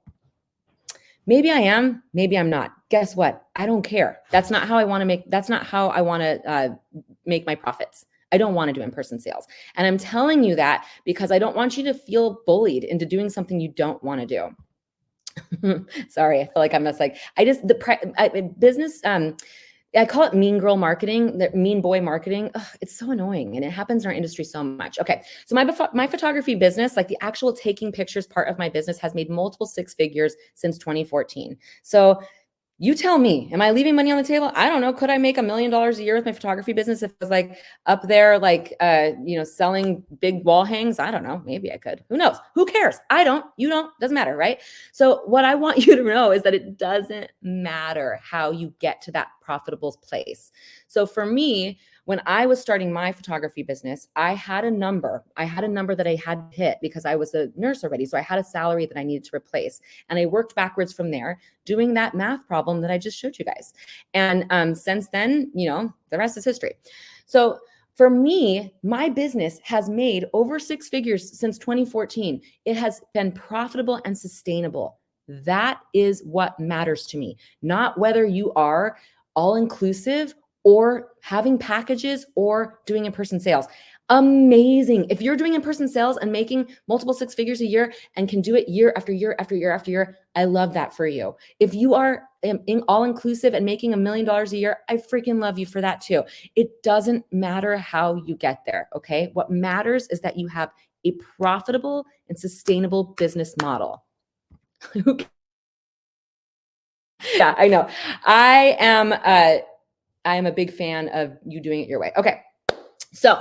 Speaker 2: Maybe I am, maybe I'm not. Guess what? I don't care. That's not how I want to make my profits. I don't want to do in-person sales. And I'm telling you that because I don't want you to feel bullied into doing something you don't want to do. Sorry, I feel like I'm just like, business, I call it mean girl marketing, mean boy marketing. Ugh, it's so annoying, and it happens in our industry so much. Okay, so my photography business, like the actual taking pictures part of my business, has made multiple six figures since 2014. So you tell me, am I leaving money on the table? I don't know. Could I make $1 million a year with my photography business if it was like up there, like, selling big wall hangs? I don't know. Maybe I could. Who knows? Who cares? I don't. You don't. Doesn't matter, right? So what I want you to know is that it doesn't matter how you get to that profitable place. So for me, when I was starting my photography business, I had a number that I had to hit because I was a nurse already. So I had a salary that I needed to replace. And I worked backwards from there, doing that math problem that I just showed you guys. And since then, the rest is history. So for me, my business has made over six figures since 2014. It has been profitable and sustainable. That is what matters to me, not whether you are all inclusive or having packages or doing in-person sales. Amazing. If you're doing in-person sales and making multiple six figures a year and can do it year after year after year after year, I love that for you. If you are all inclusive and making $1 million a year, I freaking love you for that too. It doesn't matter how you get there. Okay. What matters is that you have a profitable and sustainable business model. Yeah, I know. I am a big fan of you doing it your way. Okay. So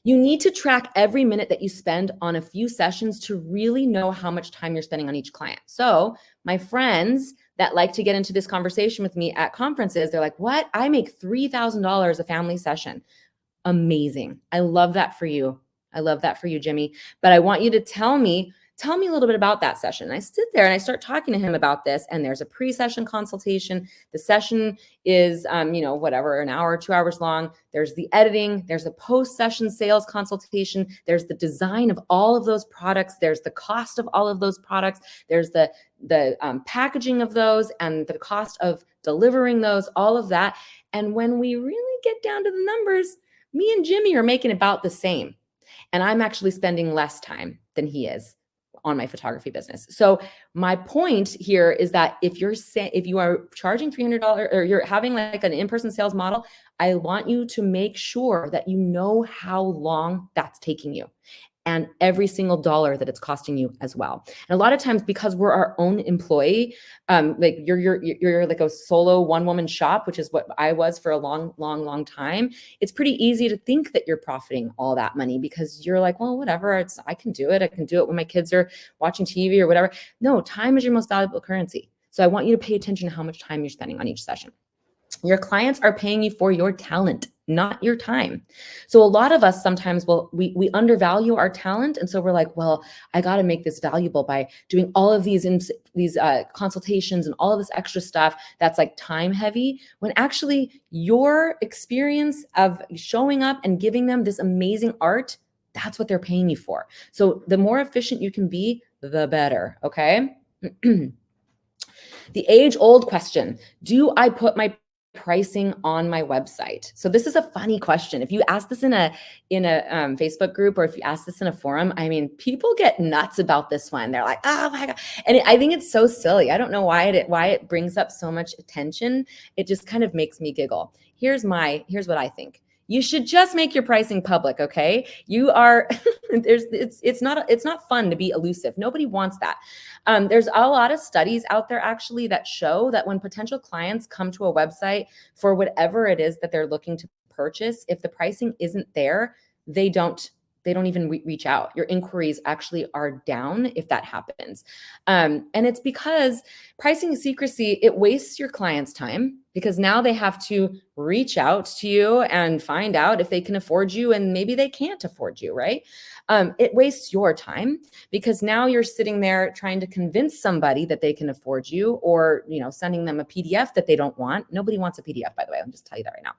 Speaker 2: you need to track every minute that you spend on a few sessions to really know how much time you're spending on each client. So my friends that like to get into this conversation with me at conferences, they're like, what? I make $3,000 a family session. Amazing. I love that for you. I love that for you, Jimmy. But I want you to tell me a little bit about that session. And I sit there and I start talking to him about this, and there's a pre-session consultation. The session is, whatever, an hour, 2 hours long. There's the editing, there's a post-session sales consultation. There's the design of all of those products. There's the cost of all of those products. There's the packaging of those and the cost of delivering those, all of that. And when we really get down to the numbers, me and Jimmy are making about the same. And I'm actually spending less time than he is on my photography business. So my point here is that if you are charging $300 or you're having like an in-person sales model, I want you to make sure that you know how long that's taking you, and every single dollar that it's costing you as well. And a lot of times, because we're our own employee, like you're like a solo one-woman shop, which is what I was for a long time. It's pretty easy to think that you're profiting all that money because you're like, well, whatever, I can do it. I can do it when my kids are watching TV or whatever. No, time is your most valuable currency. So I want you to pay attention to how much time you're spending on each session. Your clients are paying you for your talent, not your time. So a lot of us sometimes we undervalue our talent. And so we're like, well, I got to make this valuable by doing all of these consultations and all of this extra stuff that's like time heavy, when actually your experience of showing up and giving them this amazing art, that's what they're paying you for. So the more efficient you can be, the better. Okay. The age-old question, do I put my pricing on my website? So this is a funny question. If you ask this in a Facebook group, or if you ask this in a forum, I mean, people get nuts about this one. They're like, oh my God. And I think it's so silly. I don't know why it brings up so much attention. It just kind of makes me giggle. Here's what I think. You should just make your pricing public, okay? You are it's not fun to be elusive. Nobody wants that. There's a lot of studies out there actually that show that when potential clients come to a website for whatever it is that they're looking to purchase, if the pricing isn't there, they don't even reach out. Your inquiries actually are down if that happens. And it's because pricing secrecy, it wastes your client's time, because now they have to reach out to you and find out if they can afford you, and maybe they can't afford you, right? It wastes your time, because now you're sitting there trying to convince somebody that they can afford you, or, sending them a PDF that they don't want. Nobody wants a PDF, by the way. I'll just tell you that right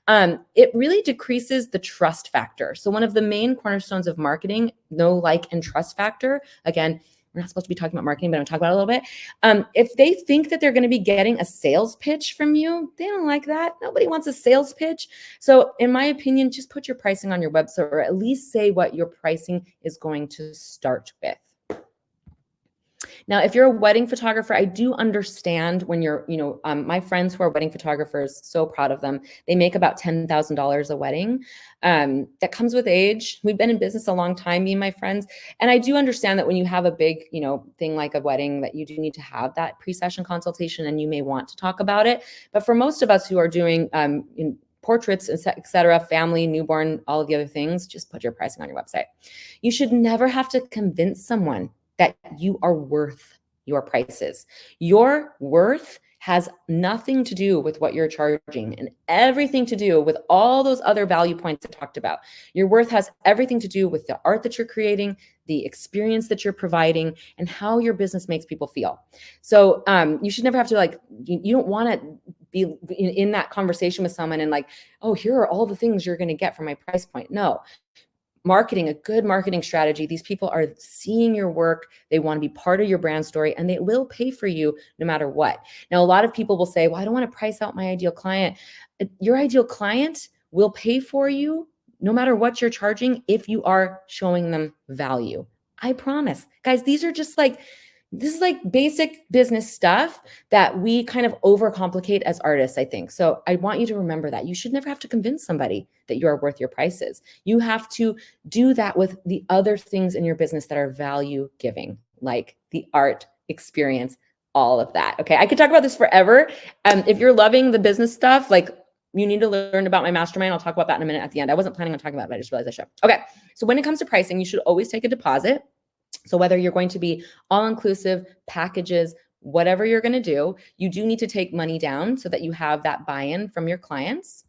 Speaker 2: now. It really decreases the trust factor. So one of the main cornerstones of marketing, know, like, and trust factor. Again, we're not supposed to be talking about marketing, but I'm going to talk about it a little bit. If they think that they're going to be getting a sales pitch from you, they don't like that. Nobody wants a sales pitch. So in my opinion, just put your pricing on your website, or at least say what your pricing is going to start with. Now, if you're a wedding photographer, I do understand when you're, my friends who are wedding photographers, so proud of them. They make about $10,000 a wedding. That comes with age. We've been in business a long time, me and my friends. And I do understand that when you have a big, thing like a wedding, that you do need to have that pre-session consultation, and you may want to talk about it. But for most of us who are doing, portraits, et cetera, family, newborn, all of the other things, just put your pricing on your website. You should never have to convince someone that you are worth your prices. Your worth has nothing to do with what you're charging, and everything to do with all those other value points I talked about. Your worth has everything to do with the art that you're creating, the experience that you're providing, and how your business makes people feel. So you should never have to you don't want to be in that conversation with someone and oh, here are all the things you're going to get from my price point. No. Marketing, a good marketing strategy. These people are seeing your work. They want to be part of your brand story, and they will pay for you no matter what. Now, a lot of people will say, well, I don't want to price out my ideal client. Your ideal client will pay for you no matter what you're charging if you are showing them value. I promise. Guys, these are just this is basic business stuff that we kind of overcomplicate as artists, I think. So I want you to remember that. You should never have to convince somebody that you are worth your prices. You have to do that with the other things in your business that are value giving, like the art, experience, all of that. Okay, I could talk about this forever. If you're loving the business stuff, you need to learn about my mastermind. I'll talk about that in a minute at the end. I wasn't planning on talking about it, but I just realized I should. Okay, so when it comes to pricing, you should always take a deposit. So whether you're going to be all-inclusive, packages, whatever you're going to do, you do need to take money down so that you have that buy-in from your clients.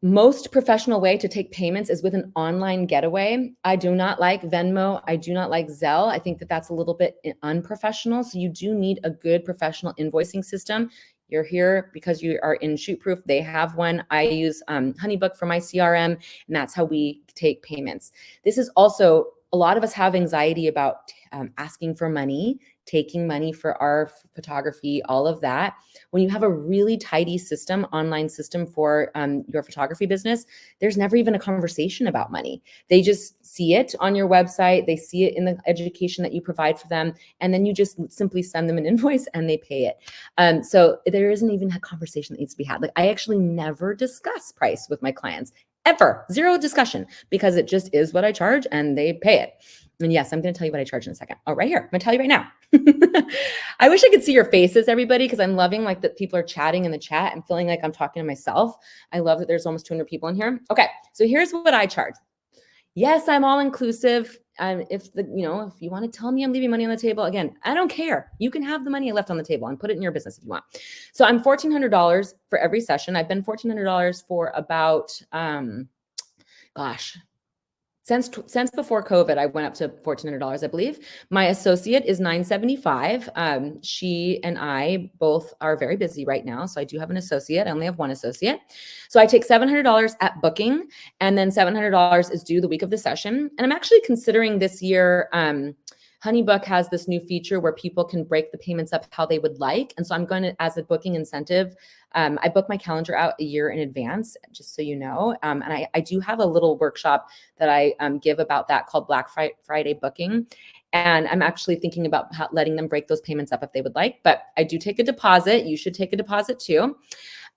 Speaker 2: Most professional way to take payments is with an online getaway. I do not like Venmo. I do not like Zelle. I think that that's a little bit unprofessional. So you do need a good professional invoicing system. You're here because you are in ShootProof. They have one. I use Honeybook for my CRM, and that's how we take payments. This is also, a lot of us have anxiety about asking for money, taking money for our photography, all of that. When you have a really tidy system, online system for your photography business, there's never even a conversation about money. They just see it on your website. They see it in the education that you provide for them. And then you just simply send them an invoice and they pay it. So there isn't even a conversation that needs to be had. I actually never discuss price with my clients. Ever. Zero discussion, because it just is what I charge and they pay it. And yes, I'm going to tell you what I charge in a second. Oh, right here. I'm going to tell you right now. I wish I could see your faces, everybody, because I'm loving that people are chatting in the chat and feeling like I'm talking to myself. I love that there's almost 200 people in here. Okay, so here's what I charge. Yes, I'm all inclusive. If you want to tell me I'm leaving money on the table, again, I don't care. You can have the money I left on the table and put it in your business if you want. So I'm $1,400 for every session. I've been $1,400 for about, since before COVID, I went up to $1,400, I believe. My associate is $975. She and I both are very busy right now. So I do have an associate. I only have one associate. So I take $700 at booking, and then $700 is due the week of the session. And I'm actually considering this year HoneyBook has this new feature where people can break the payments up how they would like. And so I'm going to, as a booking incentive, I book my calendar out a year in advance, just so you know. And I do have a little workshop that I give about that called Black Friday booking. And I'm actually thinking about letting them break those payments up if they would like. But I do take a deposit. You should take a deposit too.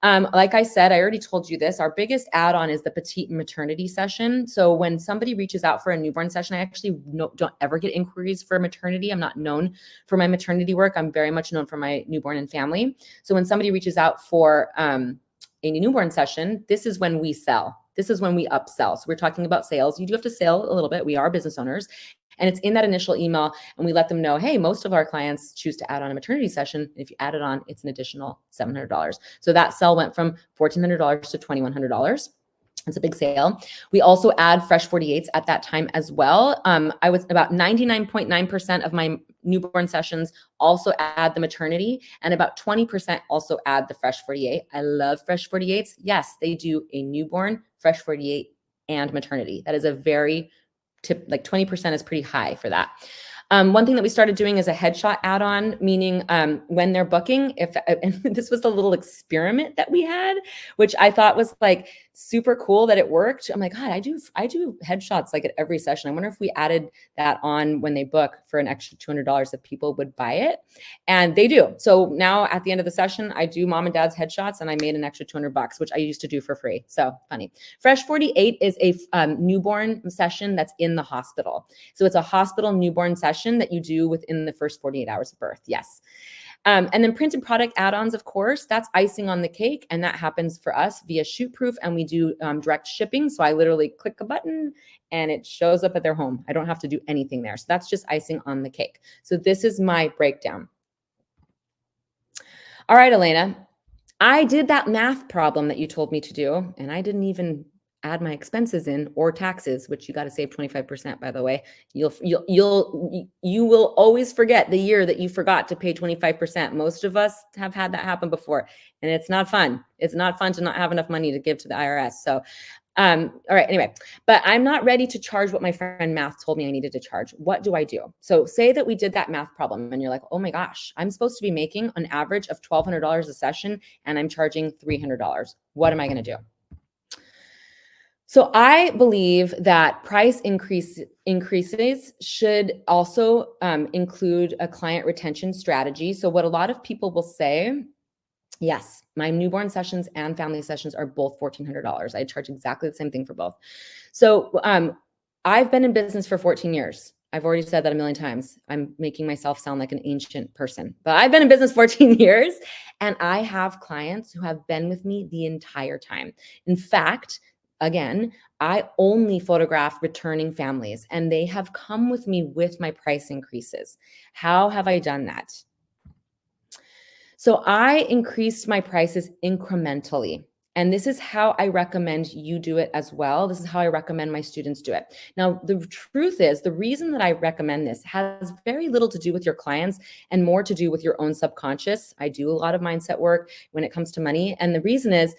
Speaker 2: Like I said, I already told you this, our biggest add-on is the petite maternity session. So when somebody reaches out for a newborn session, I actually don't ever get inquiries for maternity. I'm not known for my maternity work. I'm very much known for my newborn and family. So when somebody reaches out for a newborn session, this is when we sell. This is when we upsell. So we're talking about sales. You do have to sell a little bit. We are business owners. And it's in that initial email, and we let them know, hey, most of our clients choose to add on a maternity session. If you add it on, it's an additional $700. So that sell went from $1,400 to $2,100. It's a big sale. We also add fresh 48s at that time as well. I was about 99.9% of my newborn sessions also add the maternity, and about 20% also add the fresh 48. I love fresh 48s. Yes, they do a newborn, fresh 48, and maternity. That is a very like 20% is pretty high for that. One thing that we started doing is a headshot add-on, meaning when they're booking, and this was a little experiment that we had, which I thought was like super cool that it worked. I'm like, God, I do headshots like at every session. I wonder if we added that on when they book for an extra $200 if people would buy it. And they do. So now at the end of the session, I do mom and dad's headshots, and I made an extra $200, which I used to do for free. So funny. Fresh 48 is a newborn session that's in the hospital. So it's a hospital newborn session that you do within the first 48 hours of birth. Yes. And then printed product add-ons, of course, that's icing on the cake. And that happens for us via ShootProof, and we do direct shipping. So I literally click a button and it shows up at their home. I don't have to do anything there. So that's just icing on the cake. So this is my breakdown. All right, Elena, I did that math problem that you told me to do, and I didn't even add my expenses in or taxes, which you got to save 25%, by the way. You will always forget the year that you forgot to pay 25%. Most of us have had that happen before, and it's not fun. It's not fun to not have enough money to give to the IRS. So, all right, anyway, but I'm not ready to charge what my friend Math told me I needed to charge. What do I do? So say that we did that math problem and you're like, oh my gosh, I'm supposed to be making an average of $1,200 a session and I'm charging $300. What am I going to do? So I believe that price increases should also include a client retention strategy. So what a lot of people will say, yes, my newborn sessions and family sessions are both $1,400. I charge exactly the same thing for both. So I've been in business for 14 years. I've already said that a million times. I'm making myself sound like an ancient person, but I've been in business 14 years, and I have clients who have been with me the entire time. In fact, again, I only photograph returning families, and they have come with me with my price increases. How have I done that? So I increased my prices incrementally. And this is how I recommend you do it as well. This is how I recommend my students do it. Now, the truth is, the reason that I recommend this has very little to do with your clients and more to do with your own subconscious. I do a lot of mindset work when it comes to money. And the reason is,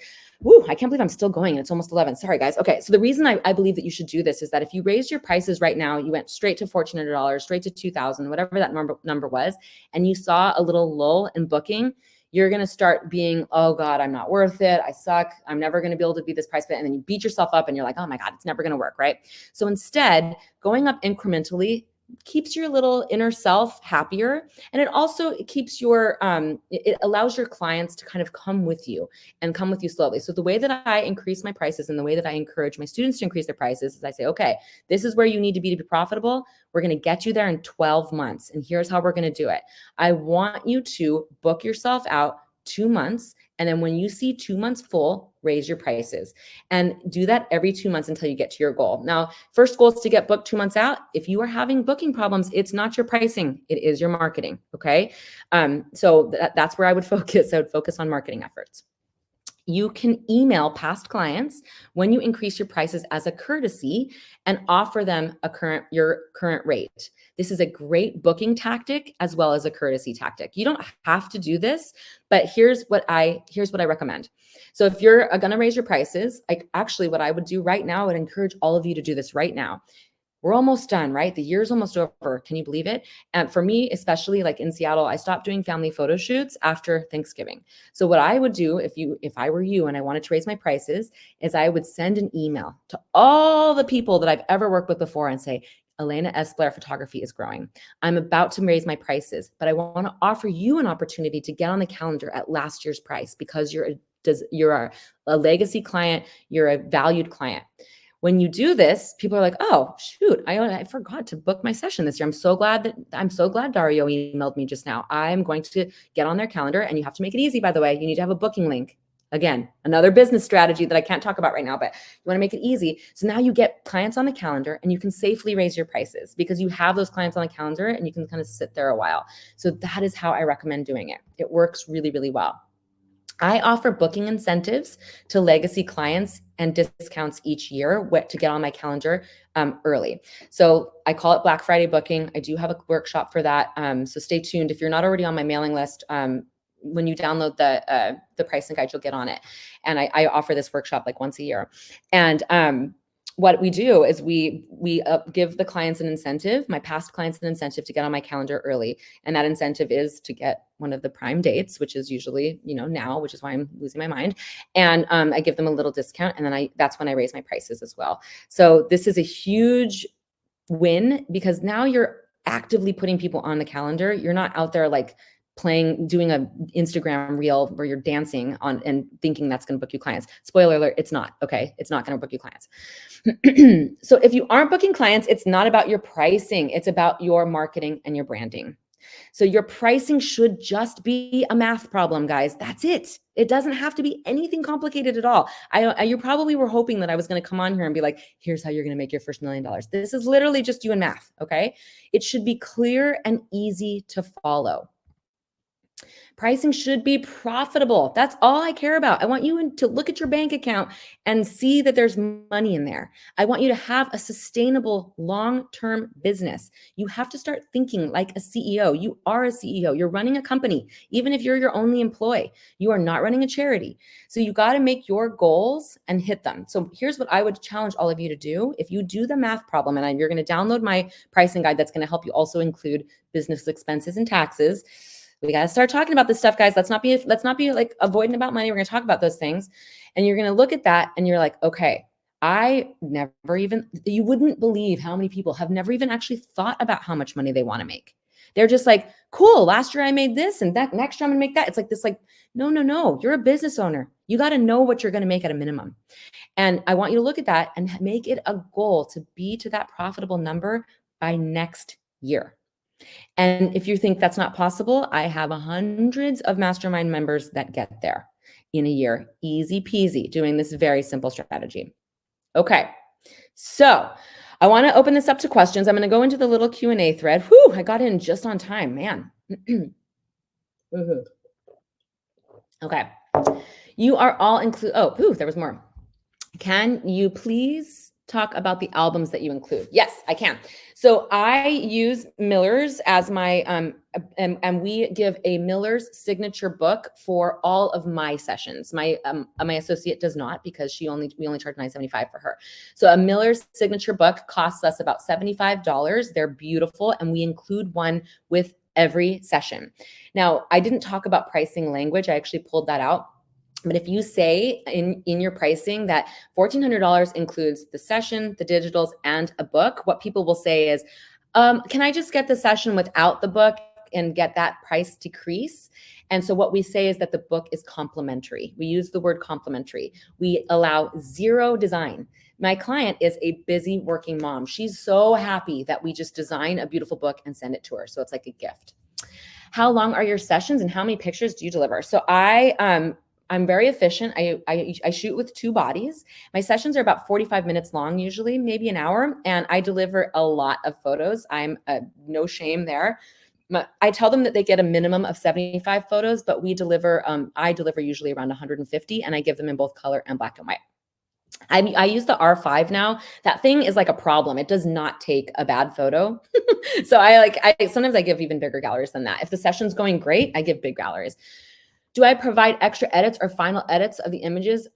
Speaker 2: I can't believe I'm still going and it's almost 11. Sorry, guys. Okay. So the reason I believe that you should do this is that if you raise your prices right now, you went straight to $1,400, straight to $2,000, whatever that number was, and you saw a little lull in booking, you're going to start being, oh God, I'm not worth it. I suck. I'm never going to be able to be this price fit. And then you beat yourself up and you're like, oh my God, it's never going to work. Right. So instead, going up incrementally keeps your little inner self happier. And it also keeps your, it allows your clients to kind of come with you and come with you slowly. So the way that I increase my prices and the way that I encourage my students to increase their prices is I say, okay, this is where you need to be profitable. We're going to get you there in 12 months. And here's how we're going to do it. I want you to book yourself out 2 months. And then when you see 2 months full, raise your prices and do that every 2 months until you get to your goal. Now, first goal is to get booked 2 months out. If you are having booking problems, it's not your pricing, it is your marketing. Okay. So that's where I would focus. I would focus on marketing efforts. You can email past clients when you increase your prices as a courtesy and offer them your current rate. This is a great booking tactic as well as a courtesy tactic. You don't have to do this, but here's what I recommend. So if you're going to raise your prices, like actually what I would do right now, I would encourage all of you to do this right now. we're almost done, right? The year's almost over. Can you believe it? And for me, especially like in Seattle, I stopped doing family photo shoots after Thanksgiving. So what I would do if I were you and I wanted to raise my prices is I would send an email to all the people that I've ever worked with before and say, Elena S. Blair Photography is growing. I'm about to raise my prices, but I want to offer you an opportunity to get on the calendar at last year's price because you're a legacy client, you're a valued client. When you do this, people are like, oh, shoot, I forgot to book my session this year. I'm so glad Dario emailed me just now. I'm going to get on their calendar, and you have to make it easy, by the way. You need to have a booking link. Again, another business strategy that I can't talk about right now, but you want to make it easy. So now you get clients on the calendar and you can safely raise your prices because you have those clients on the calendar and you can kind of sit there a while. So that is how I recommend doing it. It works really, really well. I offer booking incentives to legacy clients and discounts each year to get on my calendar early. So I call it Black Friday booking. I do have a workshop for that. So stay tuned. If you're not already on my mailing list, when you download the pricing guide, you'll get on it. And I offer this workshop like once a year. And what we do is we give the clients an incentive, my past clients an incentive to get on my calendar early. And that incentive is to get one of the prime dates, which is usually, now, which is why I'm losing my mind. And I give them a little discount. And then that's when I raise my prices as well. So this is a huge win because now you're actively putting people on the calendar. You're not out there like doing a Instagram reel where you're dancing on and thinking that's going to book you clients. Spoiler alert, it's not. Okay. It's not going to book you clients. So if you aren't booking clients, it's not about your pricing. It's about your marketing and your branding. So your pricing should just be a math problem, guys. That's it. It doesn't have to be anything complicated at all. You probably were hoping that I was going to come on here and be like, here's how you're going to make your first $1 million. This is literally just you and math. Okay. It should be clear and easy to follow. Pricing should be profitable. That's all I care about. I want you to look at your bank account and see that there's money in there. I want you to have a sustainable long-term business. You have to start thinking like a CEO. You are a CEO. You're running a company. Even if you're your only employee, you are not running a charity. So you got to make your goals and hit them. So here's what I would challenge all of you to do. If you do the math problem, and you're going to download my pricing guide that's going to help you also include business expenses and taxes. We got to start talking about this stuff, guys. Let's not be like avoiding about money. We're going to talk about those things. And you're going to look at that and you're like, okay, you wouldn't believe how many people have never even actually thought about how much money they want to make. They're just like, cool, last year I made this and that next year I'm going to make that. It's like this, like, no, you're a business owner. You got to know what you're going to make at a minimum. And I want you to look at that and make it a goal to be to that profitable number by next year. And if you think that's not possible, I have hundreds of mastermind members that get there in a year, easy peasy, doing this very simple strategy. Okay, so I want to open this up to questions. I'm going to go into the little Q&A thread. Whew, I got in just on time, man. Okay, you are all there was more. Can you please talk about the albums that you include? Yes, I can. So I use Miller's as my, and we give a Miller's signature book for all of my sessions. My associate does not because we only charge $9.75 for her. So a Miller's signature book costs us about $75. They're beautiful. And we include one with every session. Now, I didn't talk about pricing language. I actually pulled that out. But if you say in your pricing that $1,400 includes the session, the digitals, and a book, what people will say is, can I just get the session without the book and get that price decrease? And so what we say is that the book is complimentary. We use the word complimentary. We allow zero design. My client is a busy working mom. She's so happy that we just design a beautiful book and send it to her. So it's like a gift. How long are your sessions and how many pictures do you deliver? So I'm very efficient. I shoot with 2 bodies. My sessions are about 45 minutes long, usually maybe an hour, and I deliver a lot of photos. I'm no shame there. I tell them that they get a minimum of 75 photos, but I deliver usually around 150, and I give them in both color and black and white. I use the R5 now. That thing is like a problem. It does not take a bad photo. So sometimes I give even bigger galleries than that. If the session's going great, I give big galleries. Do I provide extra edits or final edits of the images?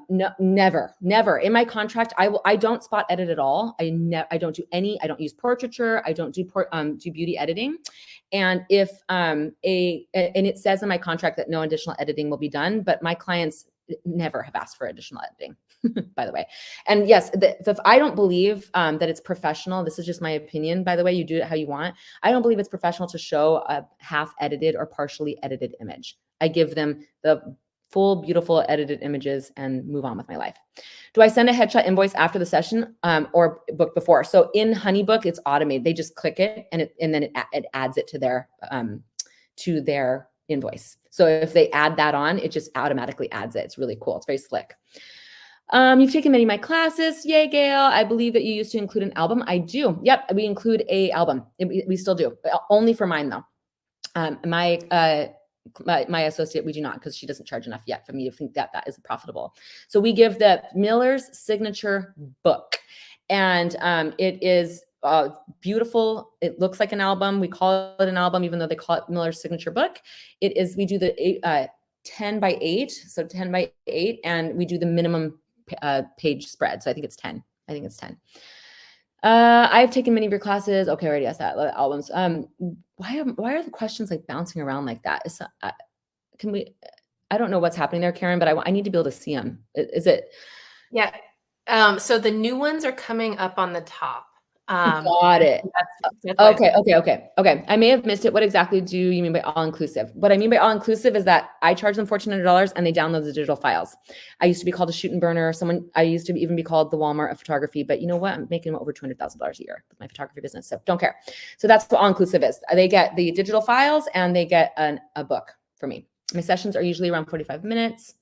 Speaker 2: No, never. In my contract, I don't spot edit at all. I don't do any. I don't use portraiture. I don't do beauty editing. And if and it says in my contract that no additional editing will be done, but my clients never have asked for additional editing, by the way. And yes, if I don't believe that it's professional, this is just my opinion, by the way, you do it how you want. I don't believe it's professional to show a half edited or partially edited image. I give them the full, beautiful edited images and move on with my life. Do I send a headshot invoice after the session or book before? So in Honeybook, it's automated. They just click it and then it adds it to their invoice. So if they add that on, it just automatically adds it. It's really cool. It's very slick. You've taken many of my classes. Yay, Gail. I believe that you used to include an album. I do. Yep. We include a album. We still do. Only for mine though. My associate, we do not, because she doesn't charge enough yet for me to think that that is profitable. So we give the Miller's signature book, and it is beautiful. It looks like an album. We call it an album, even though they call it Miller's signature book. It is. We do the 10 by 8, so 10 by 8, and we do the minimum page spread. So I think it's 10. I've taken many of your classes. Okay, I already asked that. Albums. Why are the questions like bouncing around like that? Can we? I don't know what's happening there, Karen, but I need to be able to see them. Is it?
Speaker 1: Yeah. So the new ones are coming up on the top.
Speaker 2: Got it.
Speaker 1: That's
Speaker 2: Okay. I may have missed it. What exactly do you mean by all-inclusive? What I mean by all-inclusive is that I charge them $1,400 and they download the digital files. I used to be called a shoot and burner. I used to even be called the Walmart of photography, but you know what? I'm making over $200,000 a year with my photography business, so don't care. So that's what all-inclusive is. They get the digital files and they get a book from me. My sessions are usually around 45 minutes.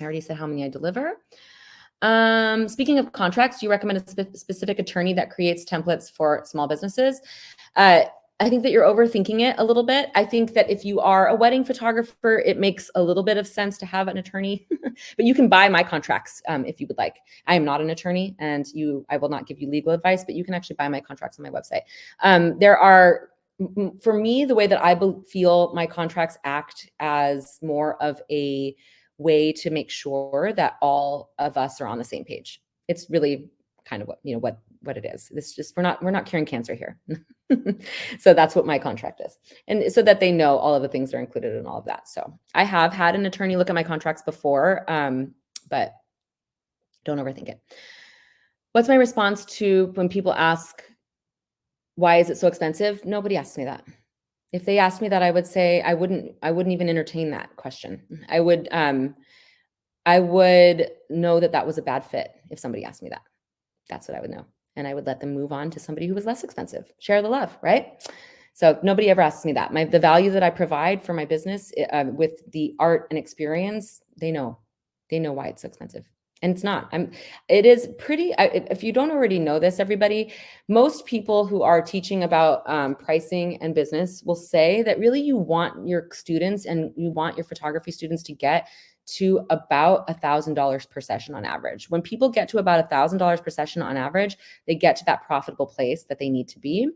Speaker 2: I already said how many I deliver. Speaking of contracts, do you recommend a specific attorney that creates templates for small businesses? I think that you're overthinking it a little bit. I think that if you are a wedding photographer, it makes a little bit of sense to have an attorney, but you can buy my contracts if you would like. I am not an attorney and I will not give you legal advice, but you can actually buy my contracts on my website. For me, the way that I feel my contracts act as more of a way to make sure that all of us are on the same page. It's really kind of what it is. It's just we're not curing cancer here. So that's what my contract is. And so that they know all of the things that are included in all of that. So I have had an attorney look at my contracts before, but don't overthink it. What's my response to when people ask, why is it so expensive? Nobody asks me that. If they asked me that, I would say I wouldn't even entertain that question. I would know that was a bad fit if somebody asked me that. That's what I would know. And I would let them move on to somebody who was less expensive. Share the love, right? So nobody ever asks me that. The value that I provide for my business with the art and experience, they know why it's so expensive. And it's not. It is pretty. If you don't already know this, everybody, most people who are teaching about pricing and business will say that really you want your students and you want your photography students to get to about $1,000 per session on average. When people get to about $1,000 per session on average, they get to that profitable place that they need to be.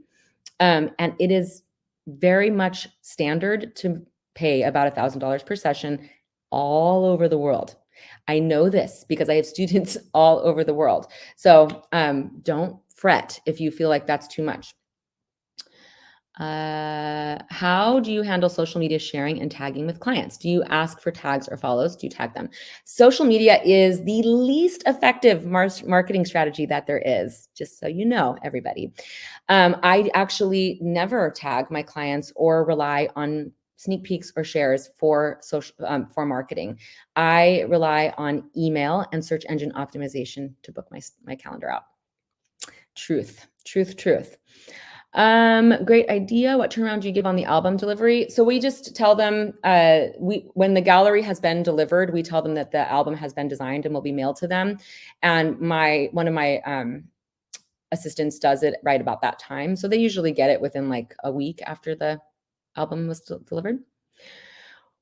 Speaker 2: And it is very much standard to pay about $1,000 per session all over the world. I know this because I have students all over the world. So don't fret if you feel like that's too much. How do you handle social media sharing and tagging with clients? Do you ask for tags or follows? Do you tag them? Social media is the least effective marketing strategy that there is, just so you know, everybody. I actually never tag my clients or rely on sneak peeks or shares for social for marketing. I rely on email and search engine optimization to book my calendar out. Truth. Great idea. What turnaround do you give on the album delivery? So we just tell them when the gallery has been delivered, we tell them that the album has been designed and will be mailed to them. And one of my assistants does it right about that time. So they usually get it within like a week after the album was delivered.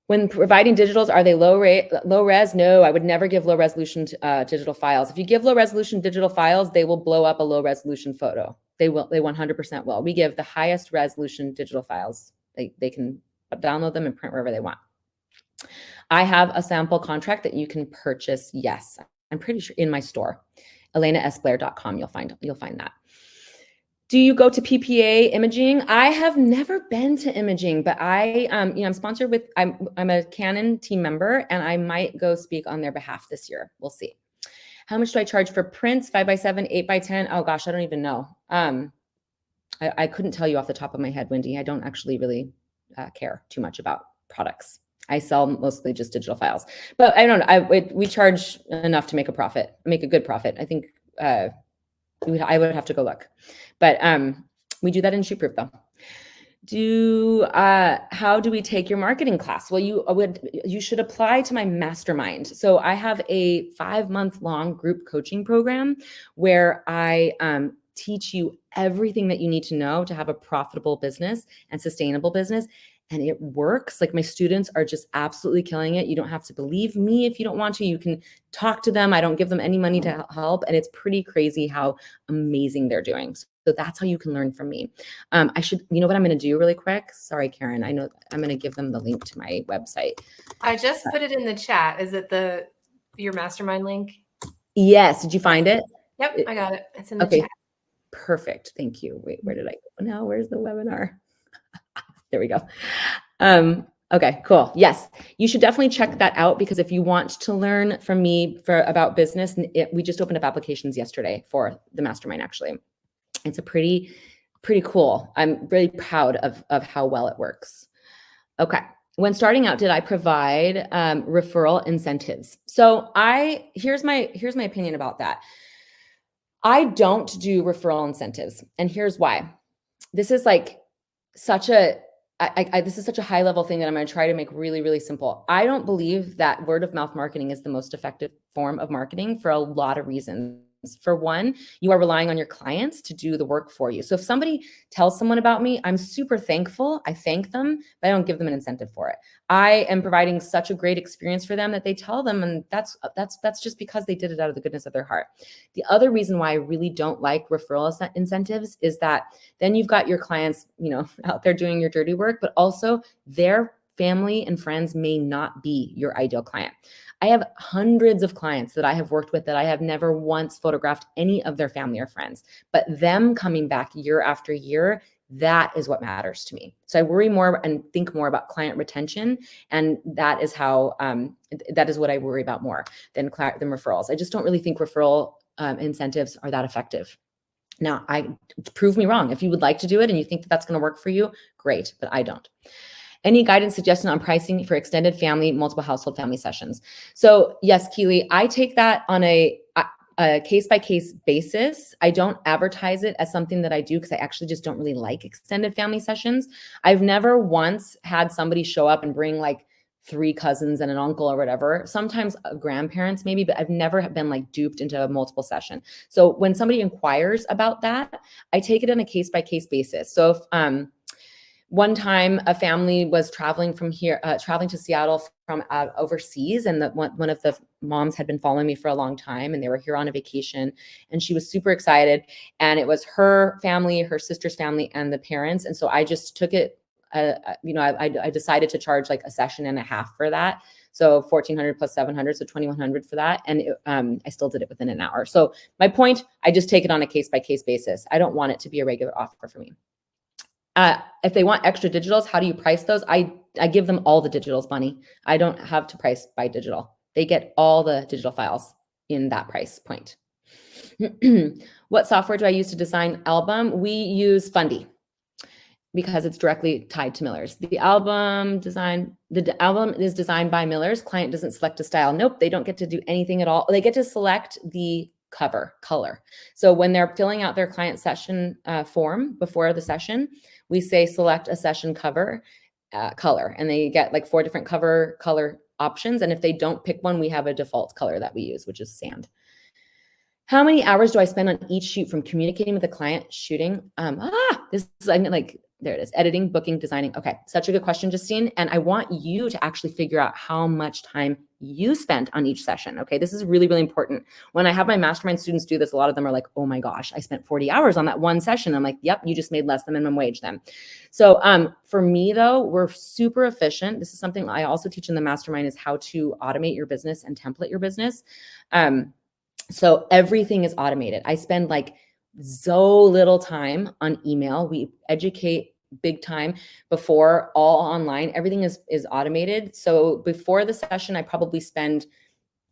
Speaker 2: When providing digitals, are they low res? No, I would never give low resolution digital files. If you give low resolution digital files, they will blow up a low resolution photo. They 100% will. We give the highest resolution digital files. They can download them and print wherever they want. I have a sample contract that you can purchase. Yes, I'm pretty sure in my store, ElenaSBlair.com. You'll find that. Do you go to PPA imaging? I have never been to imaging, but I'm sponsored with, I'm a Canon team member, and I might go speak on their behalf this year. We'll see. How much do I charge for prints? 5x7, 8x10? Oh gosh, I don't even know. I couldn't tell you off the top of my head, Wendy. I don't actually really care too much about products. I sell mostly just digital files, but I don't know. We charge enough to make a good profit. I think I would have to go look, but we do that in ShootProof though. How do we take your marketing class? Well, you should apply to my mastermind. So I have a 5-month-long group coaching program where I teach you everything that you need to know to have a profitable business and sustainable business. And it works. Like, my students are just absolutely killing it. You don't have to believe me if you don't want to. You can talk to them. I don't give them any money to help. And it's pretty crazy how amazing they're doing. So that's how you can learn from me. You know what I'm going to do really quick? Sorry, Karen. I know I'm going to give them the link to my website.
Speaker 1: I just put it in the chat. Is it your mastermind link?
Speaker 2: Yes. Did you find it?
Speaker 1: Yep, I got it. It's in the chat.
Speaker 2: Perfect. Thank you. Wait, where did I go now? Where's the webinar? There we go. Okay, cool. Yes, you should definitely check that out, because if you want to learn from me about business, we just opened up applications yesterday for the mastermind. Actually, it's a pretty cool. I'm really proud of how well it works. Okay. When starting out, did I provide referral incentives? So here's my opinion about that. I don't do referral incentives, and here's why. This is like such a this is such a high level thing that I'm going to try to make really, really simple. I don't believe that word of mouth marketing is the most effective form of marketing for a lot of reasons. For one, you are relying on your clients to do the work for you. So if somebody tells someone about me, I'm super thankful. I thank them, but I don't give them an incentive for it. I am providing such a great experience for them that they tell them, and that's just because they did it out of the goodness of their heart. The other reason why I really don't like referral incentives is that then you've got your clients, out there doing your dirty work, but also their family and friends may not be your ideal client. I have hundreds of clients that I have worked with that I have never once photographed any of their family or friends, but them coming back year after year, that is what matters to me. So I worry more and think more about client retention. And that is that is what I worry about more than referrals. I just don't really think referral incentives are that effective. Now, prove me wrong. If you would like to do it and you think that that's going to work for you, great, but I don't. Any guidance suggestion on pricing for extended family, multiple household family sessions? So yes, Keely, I take that on a case-by-case basis. I don't advertise it as something that I do because I actually just don't really like extended family sessions. I've never once had somebody show up and bring like 3 cousins and an uncle or whatever, sometimes grandparents maybe, but I've never been like duped into a multiple session. So when somebody inquires about that, I take it on a case-by-case basis. So if, one time a family was traveling to Seattle from overseas, and one of the moms had been following me for a long time, and they were here on a vacation, and she was super excited, and it was her family, her sister's family, and the parents. And so I just took it, I decided to charge like a session and a half for that. So 1,400 plus 700, so 2,100 for that. And I still did it within an hour. So my point, I just take it on a case-by-case basis. I don't want it to be a regular offer for me. If they want extra digitals, how do you price those? I give them all the digitals, Bunny. I don't have to price by digital. They get all the digital files in that price point. What software do I use to design album? We use Fundy because it's directly tied to Miller's. The album is designed by Miller's. Client doesn't select a style. Nope, they don't get to do anything at all. They get to select the cover color. So when they're filling out their client session form before the session, we say select a session cover color, and they get like 4 different cover color options. And if they don't pick one, we have a default color that we use, which is sand. How many hours do I spend on each shoot, from communicating with the client, shooting? There it is, editing, booking, designing. Okay, such a good question, Justine. And I want you to actually figure out how much time you spent on each session. Okay, this is really, really important. When I have my mastermind students do this, a lot of them are like, oh my gosh, I spent 40 hours on that one session. I'm like, yep, you just made less than minimum wage then. So for me though, we're super efficient. This is something I also teach in the mastermind, is how to automate your business and template your business. So everything is automated. I spend like so little time on email. We educate big time before, all online. Everything is automated. So before the session, I probably spend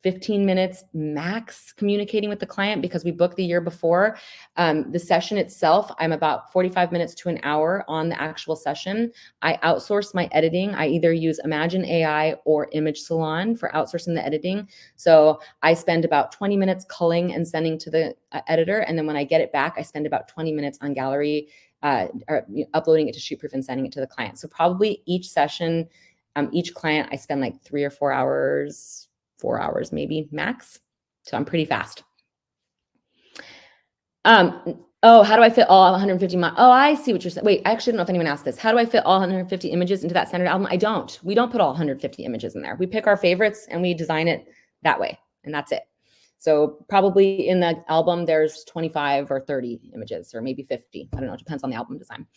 Speaker 2: 15 minutes max communicating with the client, because we booked the year before. The session itself, I'm about 45 minutes to an hour on the actual session. I outsource my editing. I either use Imagine AI or Image Salon for outsourcing the editing. So I spend about 20 minutes culling and sending to the editor. And then when I get it back, I spend about 20 minutes on gallery, or uploading it to ShootProof and sending it to the client. So probably each session, each client, I spend like 3 or 4 hours, 4 hours maybe max. So I'm pretty fast. Oh, how do I fit all 150 Oh, I see what you're saying. Wait, I actually don't know if anyone asked this. How do I fit all 150 images into that standard album? I don't. We don't put all 150 images in there. We pick our favorites and we design it that way, and that's it. So probably in the album, there's 25 or 30 images, or maybe 50. I don't know. It depends on the album design.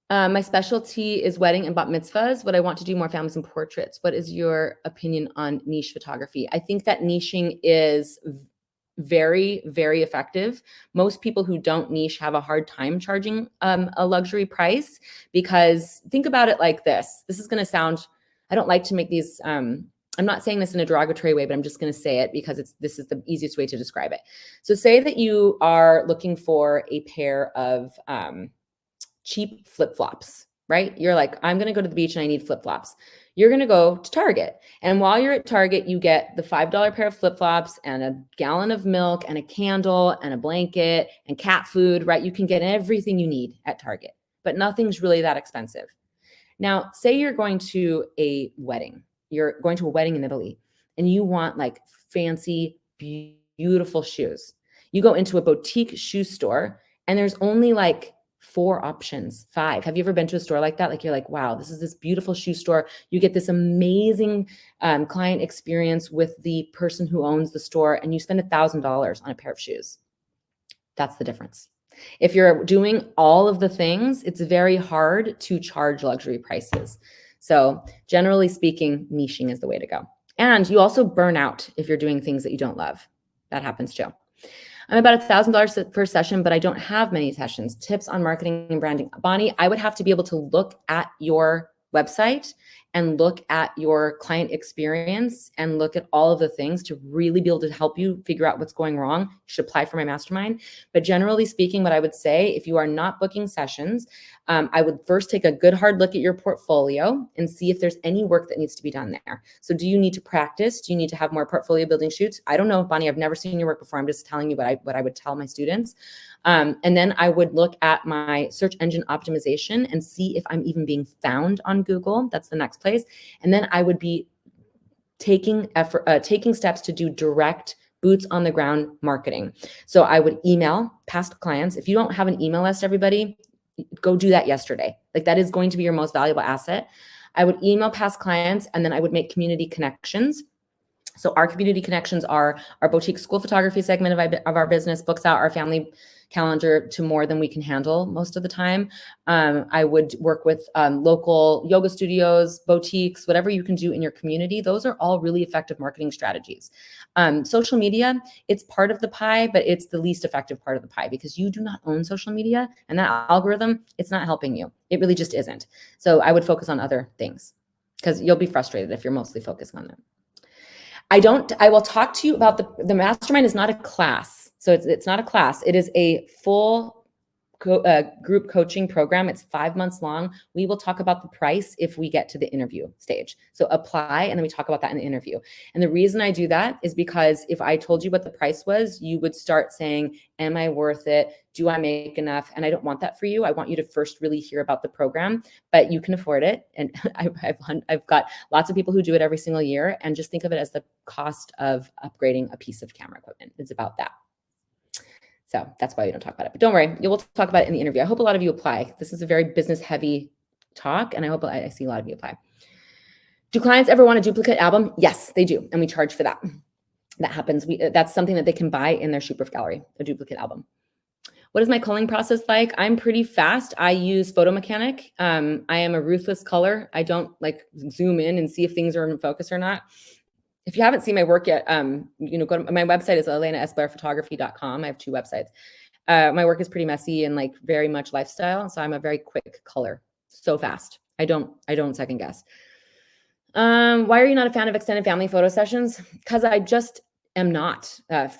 Speaker 2: My specialty is wedding and bat mitzvahs. What I want to do more families and portraits. What is your opinion on niche photography? I think that niching is very, very effective. Most people who don't niche have a hard time charging a luxury price, because think about it like this. This is going to sound, I don't like to make these, I'm not saying this in a derogatory way, but I'm just going to say it because this is the easiest way to describe it. So say that you are looking for a pair of cheap flip-flops, right? You're like, I'm going to go to the beach and I need flip-flops. You're going to go to Target. And while you're at Target, you get the $5 pair of flip-flops and a gallon of milk and a candle and a blanket and cat food, right? You can get everything you need at Target, but nothing's really that expensive. Now, say you're going to a wedding. You're going to a wedding in Italy and you want like fancy, beautiful shoes. You go into a boutique shoe store and there's only like 4 options, 5. Have you ever been to a store like that? Like you're like, wow, this is this beautiful shoe store. You get this amazing client experience with the person who owns the store, and you spend $1,000 on a pair of shoes. That's the difference. If you're doing all of the things, it's very hard to charge luxury prices. So generally speaking, niching is the way to go. And you also burn out if you're doing things that you don't love. That happens too. I'm about $1,000 per session, but I don't have many sessions. Tips on marketing and branding. Bonnie, I would have to be able to look at your website and look at your client experience and look at all of the things to really be able to help you figure out what's going wrong. You should apply for my mastermind. But generally speaking, what I would say, if you are not booking sessions, I would first take a good hard look at your portfolio and see if there's any work that needs to be done there. So do you need to practice? Do you need to have more portfolio building shoots? I don't know, Bonnie, I've never seen your work before. I'm just telling you what I would tell my students. And then I would look at my search engine optimization and see if I'm even being found on Google. That's the next place. And then I would be taking steps to do direct boots on the ground marketing. So I would email past clients. If you don't have an email list, everybody, go do that yesterday. Like that is going to be your most valuable asset. I would email past clients, and then I would make community connections. So our community connections are our boutique school photography segment of our business, books out our family calendar to more than we can handle most of the time. I would work with local yoga studios, boutiques, whatever you can do in your community. Those are all really effective marketing strategies. Social media, it's part of the pie, but it's the least effective part of the pie because you do not own social media, and that algorithm, it's not helping you. It really just isn't. So I would focus on other things because you'll be frustrated if you're mostly focusing on them. I will talk to you about the mastermind is not a class. So it's not a class. It is a full group coaching program. It's 5 months long. We will talk about the price if we get to the interview stage. So apply, and then we talk about that in the interview. And the reason I do that is because if I told you what the price was, you would start saying, am I worth it? Do I make enough? And I don't want that for you. I want you to first really hear about the program, but you can afford it. And I've got lots of people who do it every single year, and just think of it as the cost of upgrading a piece of camera equipment. It's about that. So that's why we don't talk about it. But don't worry, you will talk about it in the interview. I hope a lot of you apply. This is a very business heavy talk, and I hope I see a lot of you apply. Do clients ever want a duplicate album? Yes, they do. And we charge for that. That happens. That's something that they can buy in their ShootProof gallery, a duplicate album. What is my culling process like? I'm pretty fast. I use Photo Mechanic. I am a ruthless color. I don't like zoom in and see if things are in focus or not. If you haven't seen my work yet, go to my website is ElenaSBlairPhotography.com. I have 2 websites. My work is pretty messy and like very much lifestyle. So I'm a very quick color, so fast. I don't second guess. Why are you not a fan of extended family photo sessions? Because I just am not. I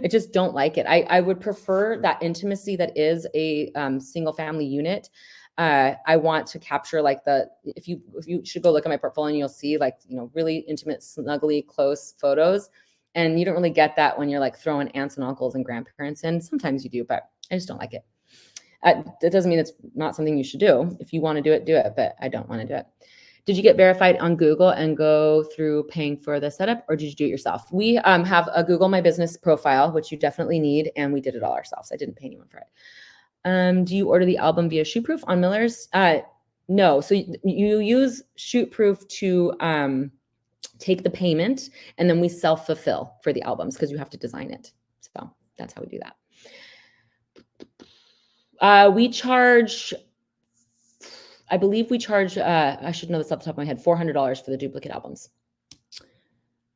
Speaker 2: just don't like it. I would prefer that intimacy that is a single family unit. I want to capture like if you should go look at my portfolio and you'll see like, really intimate, snuggly, close photos. And you don't really get that when you're like throwing aunts and uncles and grandparents in. Sometimes you do, but I just don't like it. That doesn't mean it's not something you should do. If you want to do it, but I don't want to do it. Did you get verified on Google and go through paying for the setup, or did you do it yourself? We have a Google My Business profile, which you definitely need, and we did it all ourselves. I didn't pay anyone for it. Do you order the album via ShootProof on Miller's? No. So you use ShootProof to take the payment, and then we self-fulfill for the albums because you have to design it. So that's how we do that. We charge... I believe we charge, I should know this off the top of my head, $400 for the duplicate albums.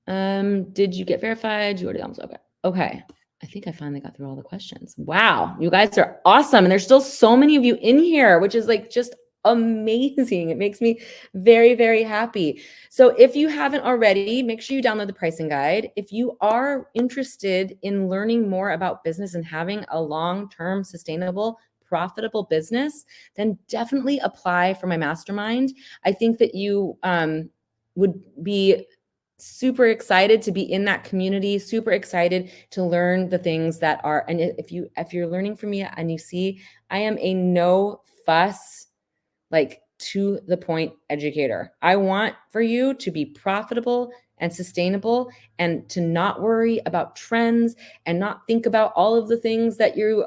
Speaker 2: Did you get verified? You ordered the albums? Okay. I think I finally got through all the questions. Wow. You guys are awesome. And there's still so many of you in here, which is like just amazing. It makes me very, very happy. So if you haven't already, make sure you download the pricing guide. If you are interested in learning more about business and having a long-term, sustainable, profitable business, then definitely apply for my mastermind. I think that you would be super excited to be in that community, super excited to learn the things that are, and if you're learning from me and you see, I am a no fuss, like to the point educator. I want for you to be profitable and sustainable and to not worry about trends and not think about all of the things that you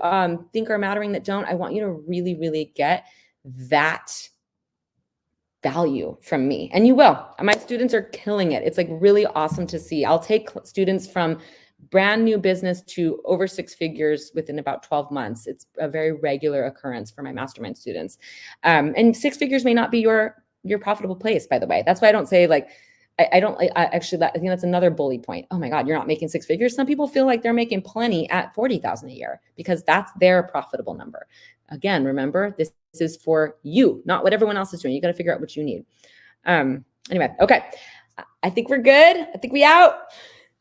Speaker 2: think are mattering that don't. I want you to really, really get that value from me. And you will. My students are killing it. It's like really awesome to see. I'll take students from brand new business to over 6 figures within about 12 months. It's a very regular occurrence for my mastermind students. And 6 figures may not be your profitable place, by the way. That's why I don't say like, I think that's another bully point. Oh my God, you're not making 6 figures. Some people feel like they're making plenty at 40,000 a year because that's their profitable number. Again, remember, this is for you, not what everyone else is doing. You got to figure out what you need. Anyway, okay. I think we're good. I think we out.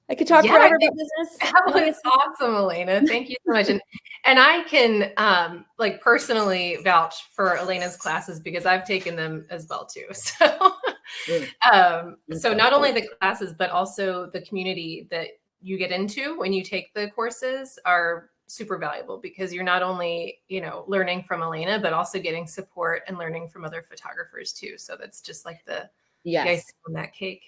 Speaker 2: I could talk forever about business.
Speaker 1: That was awesome, Elena. Thank you so much. And I can like personally vouch for Elena's classes because I've taken them as well too. So, so not only the classes, but also the community that you get into when you take the courses are super valuable because you're not only, learning from Elena, but also getting support and learning from other photographers too. So that's just like the icing on that cake.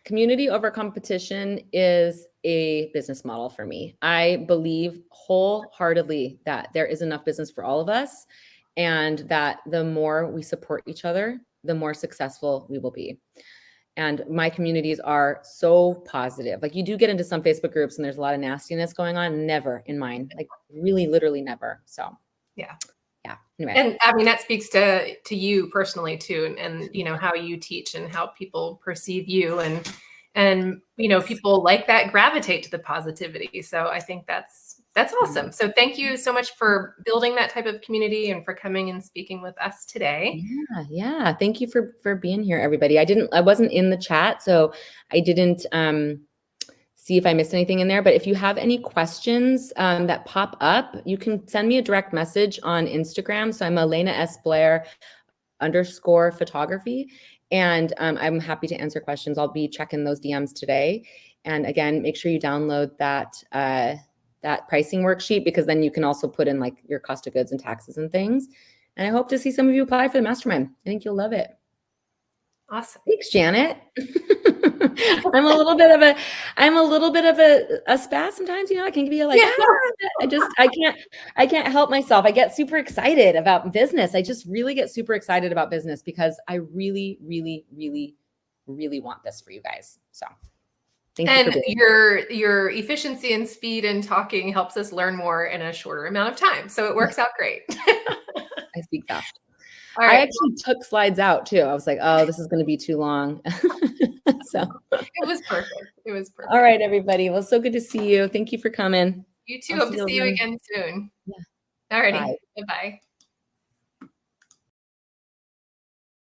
Speaker 2: Community over competition is a business model for me. I believe wholeheartedly that there is enough business for all of us and that the more we support each other, the more successful we will be. And my communities are so positive. Like you do get into some Facebook groups and there's a lot of nastiness going on. Never in mine, like really, literally never. So yeah. Anyway.
Speaker 1: And I mean, that speaks to you personally too. And how you teach and how people perceive you and people like that gravitate to the positivity. So I think that's awesome. So thank you so much for building that type of community and for coming and speaking with us today.
Speaker 2: Yeah. Thank you for being here, everybody. I wasn't in the chat, so I didn't see if I missed anything in there. But if you have any questions that pop up, you can send me a direct message on Instagram. So I'm Elena S. Blair _photography. And I'm happy to answer questions. I'll be checking those DMs today. And again, make sure you download that pricing worksheet because then you can also put in like your cost of goods and taxes and things. And I hope to see some of you apply for the mastermind. I think you'll love it.
Speaker 1: Awesome.
Speaker 2: Thanks, Janet. I'm a little bit of a spaz sometimes, I can be like, I can't help myself. I get super excited about business. I just really get super excited about business because I really, really, really really want this for you guys. So thank you for
Speaker 1: And
Speaker 2: being
Speaker 1: your efficiency and speed in talking helps us learn more in a shorter amount of time. So it works out great.
Speaker 2: I speak fast.
Speaker 1: All
Speaker 2: I
Speaker 1: right.
Speaker 2: actually took slides out too. I was like, oh, this is going to be too long. So
Speaker 1: It was perfect. It was perfect.
Speaker 2: all right, everybody. Well, so good to see you. Thank you for coming.
Speaker 1: You too.
Speaker 2: I'll
Speaker 1: Hope to see you
Speaker 2: around.
Speaker 1: again soon.
Speaker 2: Yeah.
Speaker 1: All righty.
Speaker 2: Bye.
Speaker 1: Bye-bye.